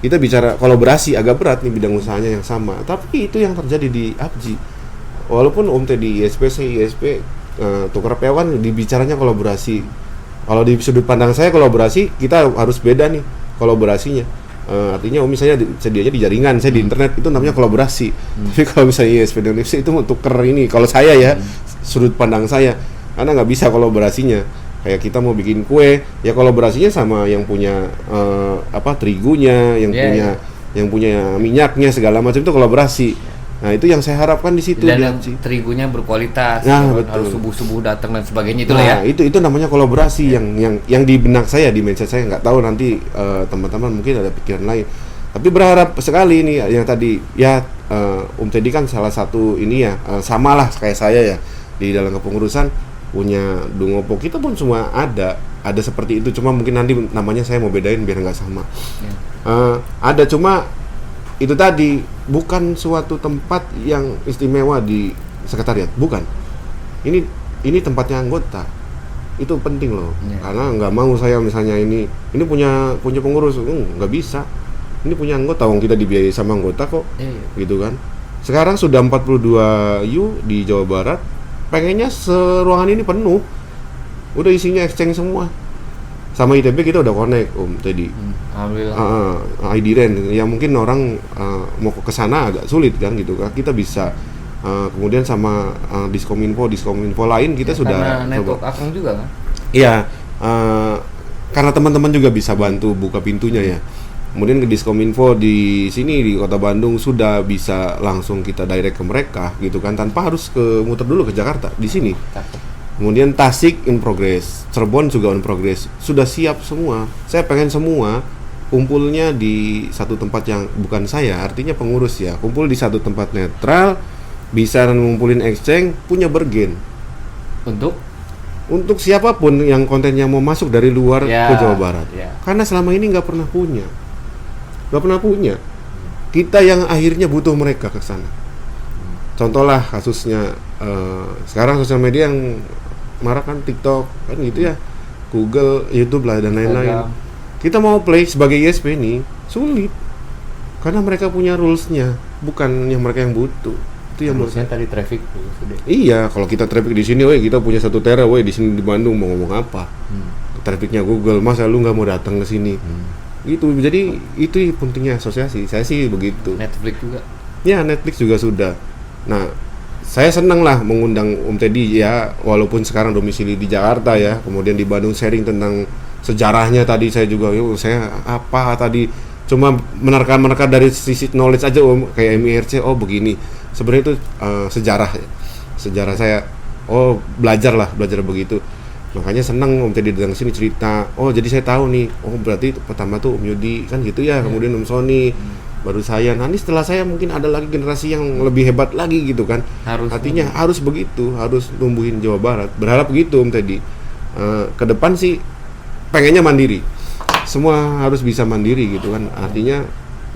Kita bicara kolaborasi agak berat nih, bidang usahanya yang sama. Tapi itu yang terjadi di Abji. Walaupun Om Teddy ISP, tukar PO kan dibicaranya kolaborasi. Kalau di sudut pandang saya kolaborasi kita harus beda nih kolaborasinya. Artinya misalnya sedianya di jaringan, saya di internet, itu namanya kolaborasi. Tapi kalau misalnya ISP Indonesia itu untuk tuker ini, kalau saya ya sudut pandang saya, karena nggak bisa kolaborasinya. Kayak kita mau bikin kue, ya kolaborasinya sama yang punya terigunya, yang punya minyaknya segala macam, itu kolaborasi. Nah itu yang saya harapkan di situ. Dan terigunya berkualitas, harus subuh datang dan sebagainya, itulah ya. Itu namanya kolaborasi yang di benak saya, di mindset saya. Nggak tahu nanti teman-teman mungkin ada pikiran lain. Tapi berharap sekali ini yang tadi ya Om Teddy kan salah satu ini ya, samalah kayak saya ya di dalam kepengurusan. Punya Dungopo, kita pun semua ada seperti itu, cuma mungkin nanti namanya saya mau bedain biar nggak sama. Ada, cuma itu tadi bukan suatu tempat yang istimewa di sekretariat, bukan. Ini tempatnya anggota, itu penting loh. Karena nggak mau saya misalnya ini punya pengurus, nggak bisa. Ini punya anggota, kita dibiayai sama anggota kok, gitu kan. Sekarang sudah 42 U di Jawa Barat. Pengennya seruangan ini penuh, udah isinya exchange semua. Sama ITB kita udah connect Om Teddy. Alhamdulillah. IDREN ya, mungkin orang mau ke sana agak sulit kan gitu kan. Kita bisa kemudian sama Diskominfo lain kita sudah karena network Akang juga kan. Iya, karena teman-teman juga bisa bantu buka pintunya ya. Kemudian ke Diskominfo di sini di Kota Bandung sudah bisa langsung kita direct ke mereka gitu kan, tanpa harus muter dulu ke Jakarta di sini. Kemudian Tasik in progress, Cirebon juga in progress, sudah siap semua. Saya pengen semua kumpulnya di satu tempat yang bukan saya, artinya pengurus ya, kumpul di satu tempat netral, bisa ngumpulin exchange, punya bergen. Untuk siapapun yang kontennya mau masuk dari luar ke Jawa Barat. Karena selama ini nggak pernah punya. Kita yang akhirnya butuh mereka ke sana. Contohlah kasusnya sekarang sosial media yang marak kan, TikTok kan gitu ya, Google, YouTube lah dan lain-lain. Kita mau play sebagai ISP ini sulit karena mereka punya rules-nya, bukan yang mereka yang butuh. Itu yang menurut Harusnya tadi traffic sudah. iya, kalau kita traffic di sini, woi kita punya 1 tera, woi di sini di Bandung mau ngomong apa? Trafficnya Google, masa lu nggak mau datang ke sini? Gitu, jadi itu pentingnya asosiasi. Saya sih begitu. Netflix juga. Ya Netflix juga sudah. Nah, saya senang lah mengundang Om Teddy ya, walaupun sekarang domisili di Jakarta ya, kemudian di Bandung sharing tentang sejarahnya tadi saya juga, yuk saya apa tadi cuma menerka dari sisi knowledge aja Om, kayak MIRC, oh begini. Sebenarnya itu sejarah saya, oh belajar begitu. Makanya senang Om Teddy datang sini cerita, oh jadi saya tahu nih, oh berarti pertama tuh Om Yudi kan gitu ya, kemudian Om Sony, baru saya. Nanti setelah saya mungkin ada lagi generasi yang lebih hebat lagi gitu kan. Artinya harus begitu, harus tumbuhin Jawa Barat. Berharap gitu Om Teddy. Ke depan sih pengennya mandiri. Semua harus bisa mandiri gitu kan. Artinya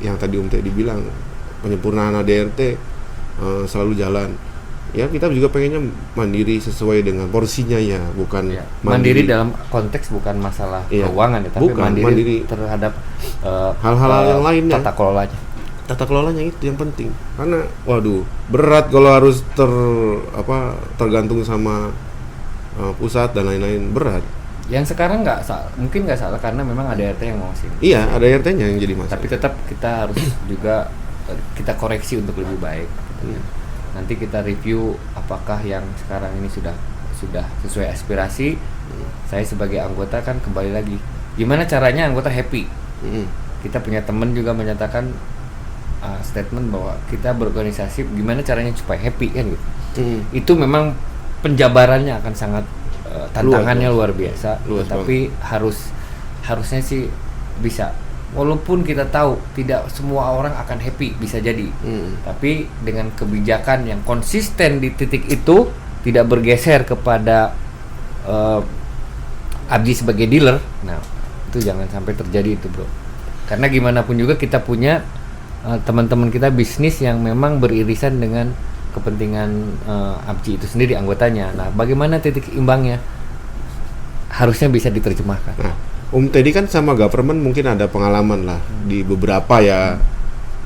yang tadi Om Teddy bilang, penyempurnaan ADRT selalu jalan. Ya kita juga pengennya mandiri sesuai dengan porsinya ya, bukan mandiri dalam konteks bukan masalah keuangan ya, tapi mandiri terhadap hal-hal yang lainnya. Tata kelolanya itu yang penting. Karena waduh, berat kalau harus tergantung sama pusat dan lain-lain, berat. Yang sekarang mungkin nggak salah karena memang ada RT yang mau sini. Iya, ada RT-nya yang jadi masalah. Tapi tetap kita harus juga kita koreksi untuk lebih baik. Gitu ya. Nanti kita review apakah yang sekarang ini sudah sesuai aspirasi. Saya sebagai anggota kan kembali lagi, gimana caranya anggota happy. Kita punya teman juga menyatakan statement bahwa kita berorganisasi gimana caranya supaya happy kan gitu. Itu memang penjabarannya akan sangat tantangannya luar biasa. Tapi harusnya sih bisa. Walaupun kita tahu tidak semua orang akan happy, bisa jadi, tapi dengan kebijakan yang konsisten di titik itu, tidak bergeser kepada Abdi sebagai dealer, nah itu jangan sampai terjadi itu bro. Karena gimana pun juga kita punya teman-teman kita bisnis yang memang beririsan dengan kepentingan Abdi itu sendiri anggotanya. Nah bagaimana titik imbangnya harusnya bisa diterjemahkan. Nah, Om Teddy kan sama government mungkin ada pengalaman lah di beberapa ya,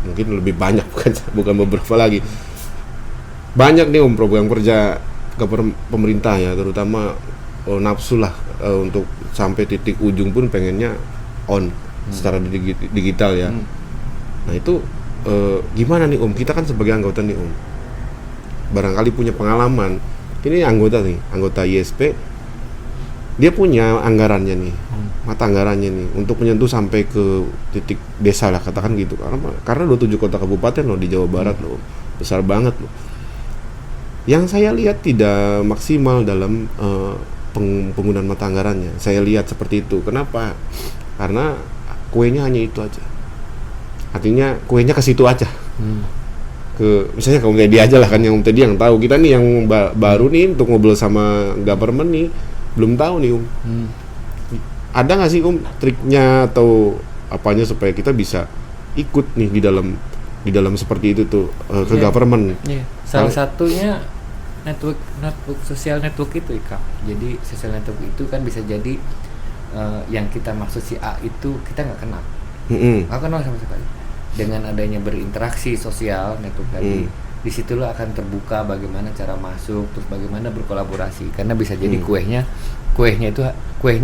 mungkin lebih banyak bukan beberapa lagi. Banyak nih Om program kerja pemerintah ya, terutama nafsu lah untuk sampai titik ujung pun pengennya on secara digital ya. Nah itu gimana nih Om? Kita kan sebagai anggota nih Om, barangkali punya pengalaman. Ini anggota ISP, dia punya anggarannya nih, mata anggarannya nih untuk menyentuh sampai ke titik desa lah katakan gitu, karena 27 kota kabupaten loh di Jawa Barat loh, besar banget loh. Yang saya lihat tidak maksimal dalam penggunaan mata anggarannya. Saya lihat seperti itu. Kenapa? Karena kuenya hanya itu aja. Artinya kuenya ke situ aja. Misalnya Om Teddy aja lah kan, yang Om Teddy yang tahu. Kita nih yang baru nih untuk ngobrol sama government nih belum tahu nih Om. Ada nggak sih Om triknya atau apanya supaya kita bisa ikut nih di dalam seperti itu tuh ke government? Salah satunya network social network itu Ika. Jadi social network itu kan bisa jadi yang kita maksud si A itu kita nggak kenal, nggak kenal sama sekali. Dengan adanya berinteraksi sosial network tadi, disitulah akan terbuka bagaimana cara masuk, terus bagaimana berkolaborasi. Karena bisa jadi kuehnya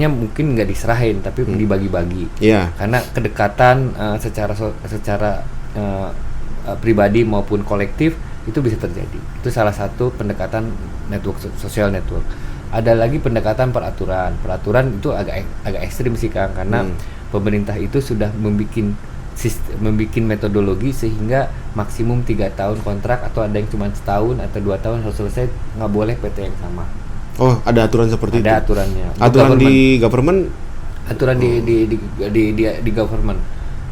mungkin nggak diserahin, tapi dibagi-bagi. Karena kedekatan secara pribadi maupun kolektif itu bisa terjadi. Itu salah satu pendekatan network, social network. Ada lagi pendekatan peraturan itu agak ekstrim sih Kang, karena pemerintah itu sudah membuat metodologi sehingga maksimum 3 tahun kontrak, atau ada yang cuma setahun atau 2 tahun harus selesai, nggak boleh PT yang sama. Oh, ada aturan seperti itu? Ada aturannya. Aturan di government? Aturan di government.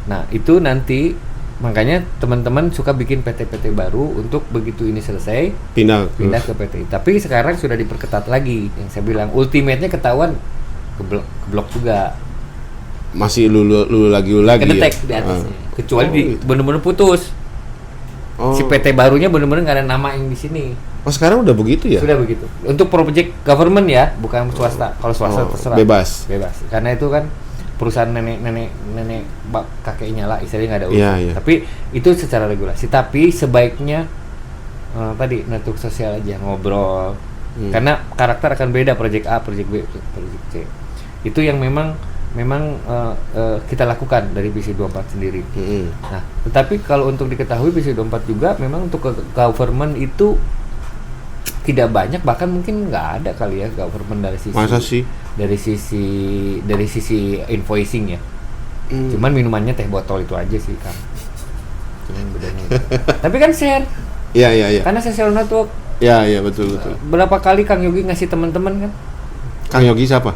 Nah, itu nanti makanya teman-teman suka bikin PT-PT baru untuk begitu ini selesai pindah ke PT. Tapi sekarang sudah diperketat lagi. Yang saya bilang ultimate-nya ketahuan keblok juga. Masih lulu lagi kedetek ya? Di atasnya. Kecuali benar-benar putus. Si PT barunya benar-benar nggak ada nama yang di sini. Oh, sekarang udah begitu ya? Sudah begitu. Untuk project government ya, bukan swasta. Kalau swasta terserah. Bebas. Karena itu kan perusahaan nenek kakeknya lah, istilahnya nggak ada urusan. Tapi itu secara regulasi. Tapi sebaiknya tadi network sosial aja, ngobrol. Karena karakter akan beda, project A, project B, project C. Itu yang memang kita lakukan dari Visi 24 sendiri. Nah, tetapi kalau untuk diketahui Visi 24 juga memang untuk government itu tidak banyak, bahkan mungkin nggak ada kali ya government dari sisi. Masa sih? Dari sisi invoicing ya. Cuman minumannya teh botol itu aja sih, Kang. Cuman bedanya. Tapi kan share. Iya. Karena social network. Iya, betul. Berapa kali Kang Yogi ngasih teman-teman kan? Kang Yogi siapa?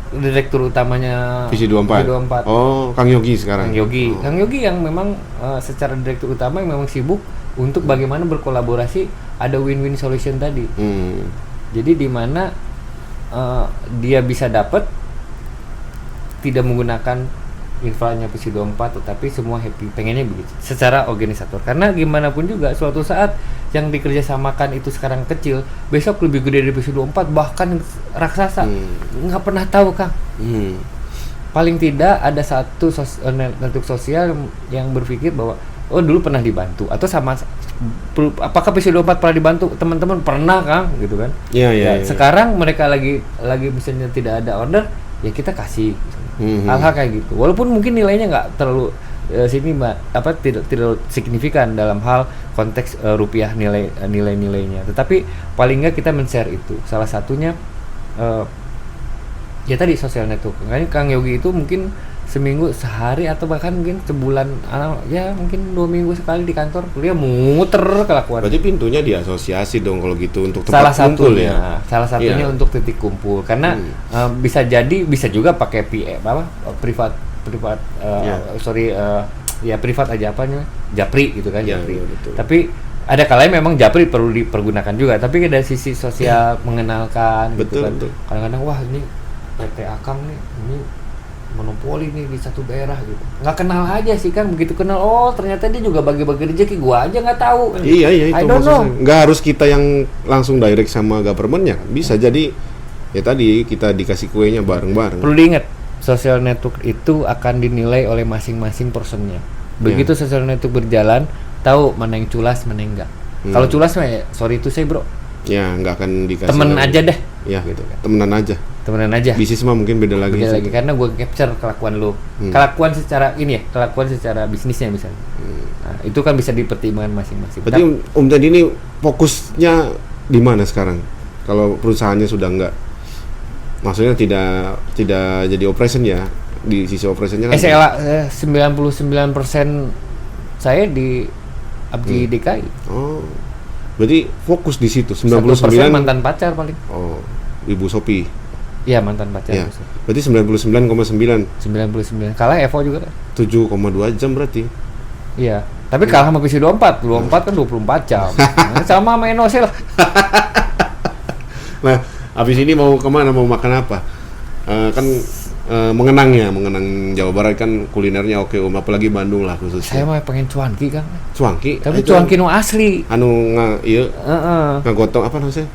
Direktur utamanya Visi 24. Oh, Kang Yogi sekarang. Kang Yogi yang memang secara direktur utama yang memang sibuk untuk bagaimana berkolaborasi, ada win-win solution tadi. Jadi di mana dia bisa dapat tidak menggunakan infranya Visi 24, tetapi semua happy, pengennya begitu secara organisator. Karena gimana pun juga suatu saat yang dikerjasamakan itu sekarang kecil, besok lebih gede dari Visi 24, bahkan raksasa. Nggak pernah tahu, Kang. Paling tidak ada satu network sosial yang berpikir bahwa dulu pernah dibantu, atau sama apakah Visi 24 pernah dibantu teman-teman, pernah, Kang, gitu kan. Iya. Sekarang mereka lagi misalnya tidak ada order, ya kita kasih hal-hal kayak gitu, walaupun mungkin nilainya nggak terlalu tidak signifikan dalam hal konteks rupiah nilainya, tetapi paling nggak kita men-share itu. Salah satunya ya tadi social network. Makanya Kang Yogi itu mungkin seminggu sehari atau bahkan mungkin sebulan, ya mungkin 2 minggu sekali di kantor dia muter kelakuan. Berarti pintunya di asosiasi dong kalau gitu, untuk salah tempat kumpul satunya, ya. Salah satunya untuk titik kumpul, karena bisa juga pakai privat privat aja apanya, Japri gitu kan, Japri. Betul. Tapi ada kalanya memang Japri perlu dipergunakan juga, tapi dari sisi sosial mengenalkan gitu kan. Betul. Kadang-kadang wah ini PT Akang nih, ini monopoli nih di satu daerah gitu. Nggak kenal aja sih, kan begitu kenal, ternyata dia juga bagi-bagi rezeki, gua aja nggak tahu. Iya itu I don't know. Nggak harus kita yang langsung direct sama governmentnya, bisa jadi ya tadi kita dikasih kuenya bareng-bareng. Perlu diingat, social network itu akan dinilai oleh masing-masing personnya. Begitu social network berjalan, tahu mana yang culas, mana yang enggak. Kalau culas mah ya sorry itu saya, bro. Ya nggak akan dikasih. Temen aja deh. Ya gitu kan. Temenan aja. Bisnis mah mungkin beda lagi. Karena gue capture kelakuan lu, kelakuan secara bisnisnya misalnya. Nah, itu kan bisa dipertimbangkan masing-masing. Berarti Om Teddy ini fokusnya di mana sekarang? Kalau perusahaannya sudah enggak, maksudnya tidak jadi operation ya, di sisi operationnya kan? SLA 99% saya di Abdi DKI. Oh, berarti fokus di situ. 1% mantan pacar paling. Oh, Ibu Sopi. Iya, mantan pacar. Ya. Berarti 99,9. 99. Kalah Evo juga kan? 7,2 jam berarti. Iya. Tapi kalah sama Visi 24. 24 kan 24 jam. Sama Enoce lah. Nah, habis ini mau kemana? Mau makan apa? Mengenang Jawa Barat kan kulinernya oke, apalagi Bandung lah khususnya. Saya mah pengen cuanki, Kang. Cuanki? Tapi cuanki nu asli. Ngagotong apa namanya?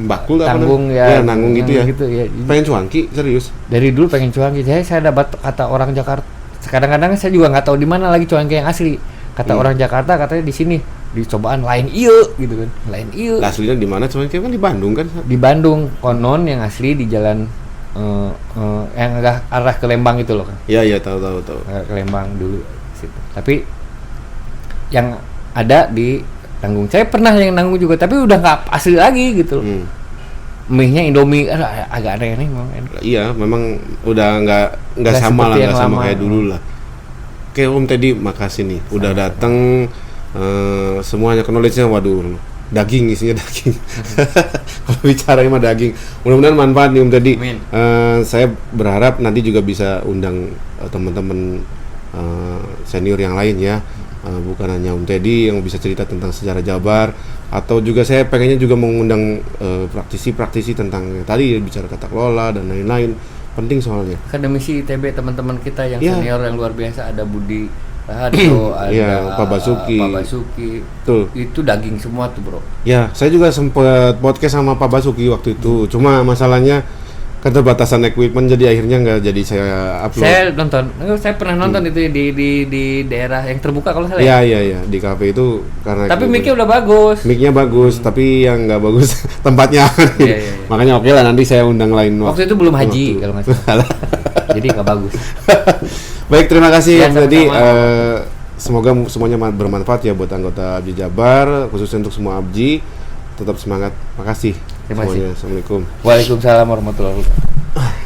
Bakul tanggung nanggung gitu ya. Pengen cuanki, serius. Dari dulu pengen cuanki. Saya dapat kata orang Jakarta. Kadang-kadang saya juga nggak tahu di mana lagi cuanki yang asli. Kata orang Jakarta katanya di sini, di cobaan lain gitu kan. Lain Aslinya di mana cuanki kan di Bandung kan? Di Bandung, konon yang asli di jalan yang agak arah ke Lembang itu loh kan. Iya, tahu. Ke Lembang dulu situ. Tapi yang ada di Tanggung. Saya pernah yang Tanggung juga, tapi udah nggak asli lagi gitu loh. Mie-nya Indomie agak aneh memang. Iya, memang udah nggak sama kayak dulu lah. Oke, Om Teddy, makasih nih udah datang, semuanya knowledge-nya waduh, daging isinya daging. Kalau bicara mah daging. Mudah-mudahan manfaat nih Om Teddy. Saya berharap nanti juga bisa undang teman-teman senior yang lain ya. Bukan hanya Om Teddy yang bisa cerita tentang sejarah Jabar, atau juga saya pengennya juga mengundang praktisi-praktisi tentang tadi bicara tata kelola dan lain-lain, penting soalnya. Akademisi ITB teman-teman kita yang senior yang luar biasa, ada Budi Raharjo, ada Pak Basuki. Tuh. Itu daging semua tuh, bro. Ya, saya juga sempat podcast sama Pak Basuki waktu itu. Cuma masalahnya keterbatasan equipment jadi akhirnya nggak jadi saya upload. Saya pernah nonton itu di daerah yang terbuka kalau salah. Iya di kafe itu karena. Tapi mic-nya udah bagus. Mic-nya bagus, tapi yang nggak bagus tempatnya. Iya. Makanya oke lah nanti saya undang lain waktu itu belum haji kalau nggak salah. Jadi nggak bagus. Baik, terima kasih Ya, Om Teddy. sama-sama. Semoga semuanya bermanfaat ya buat anggota Abji Jabar, khususnya untuk semua Abji. Tetap semangat. Makasih. Terima kasih. Semuanya. Assalamualaikum. Waalaikumsalam warahmatullahi wabarakatuh.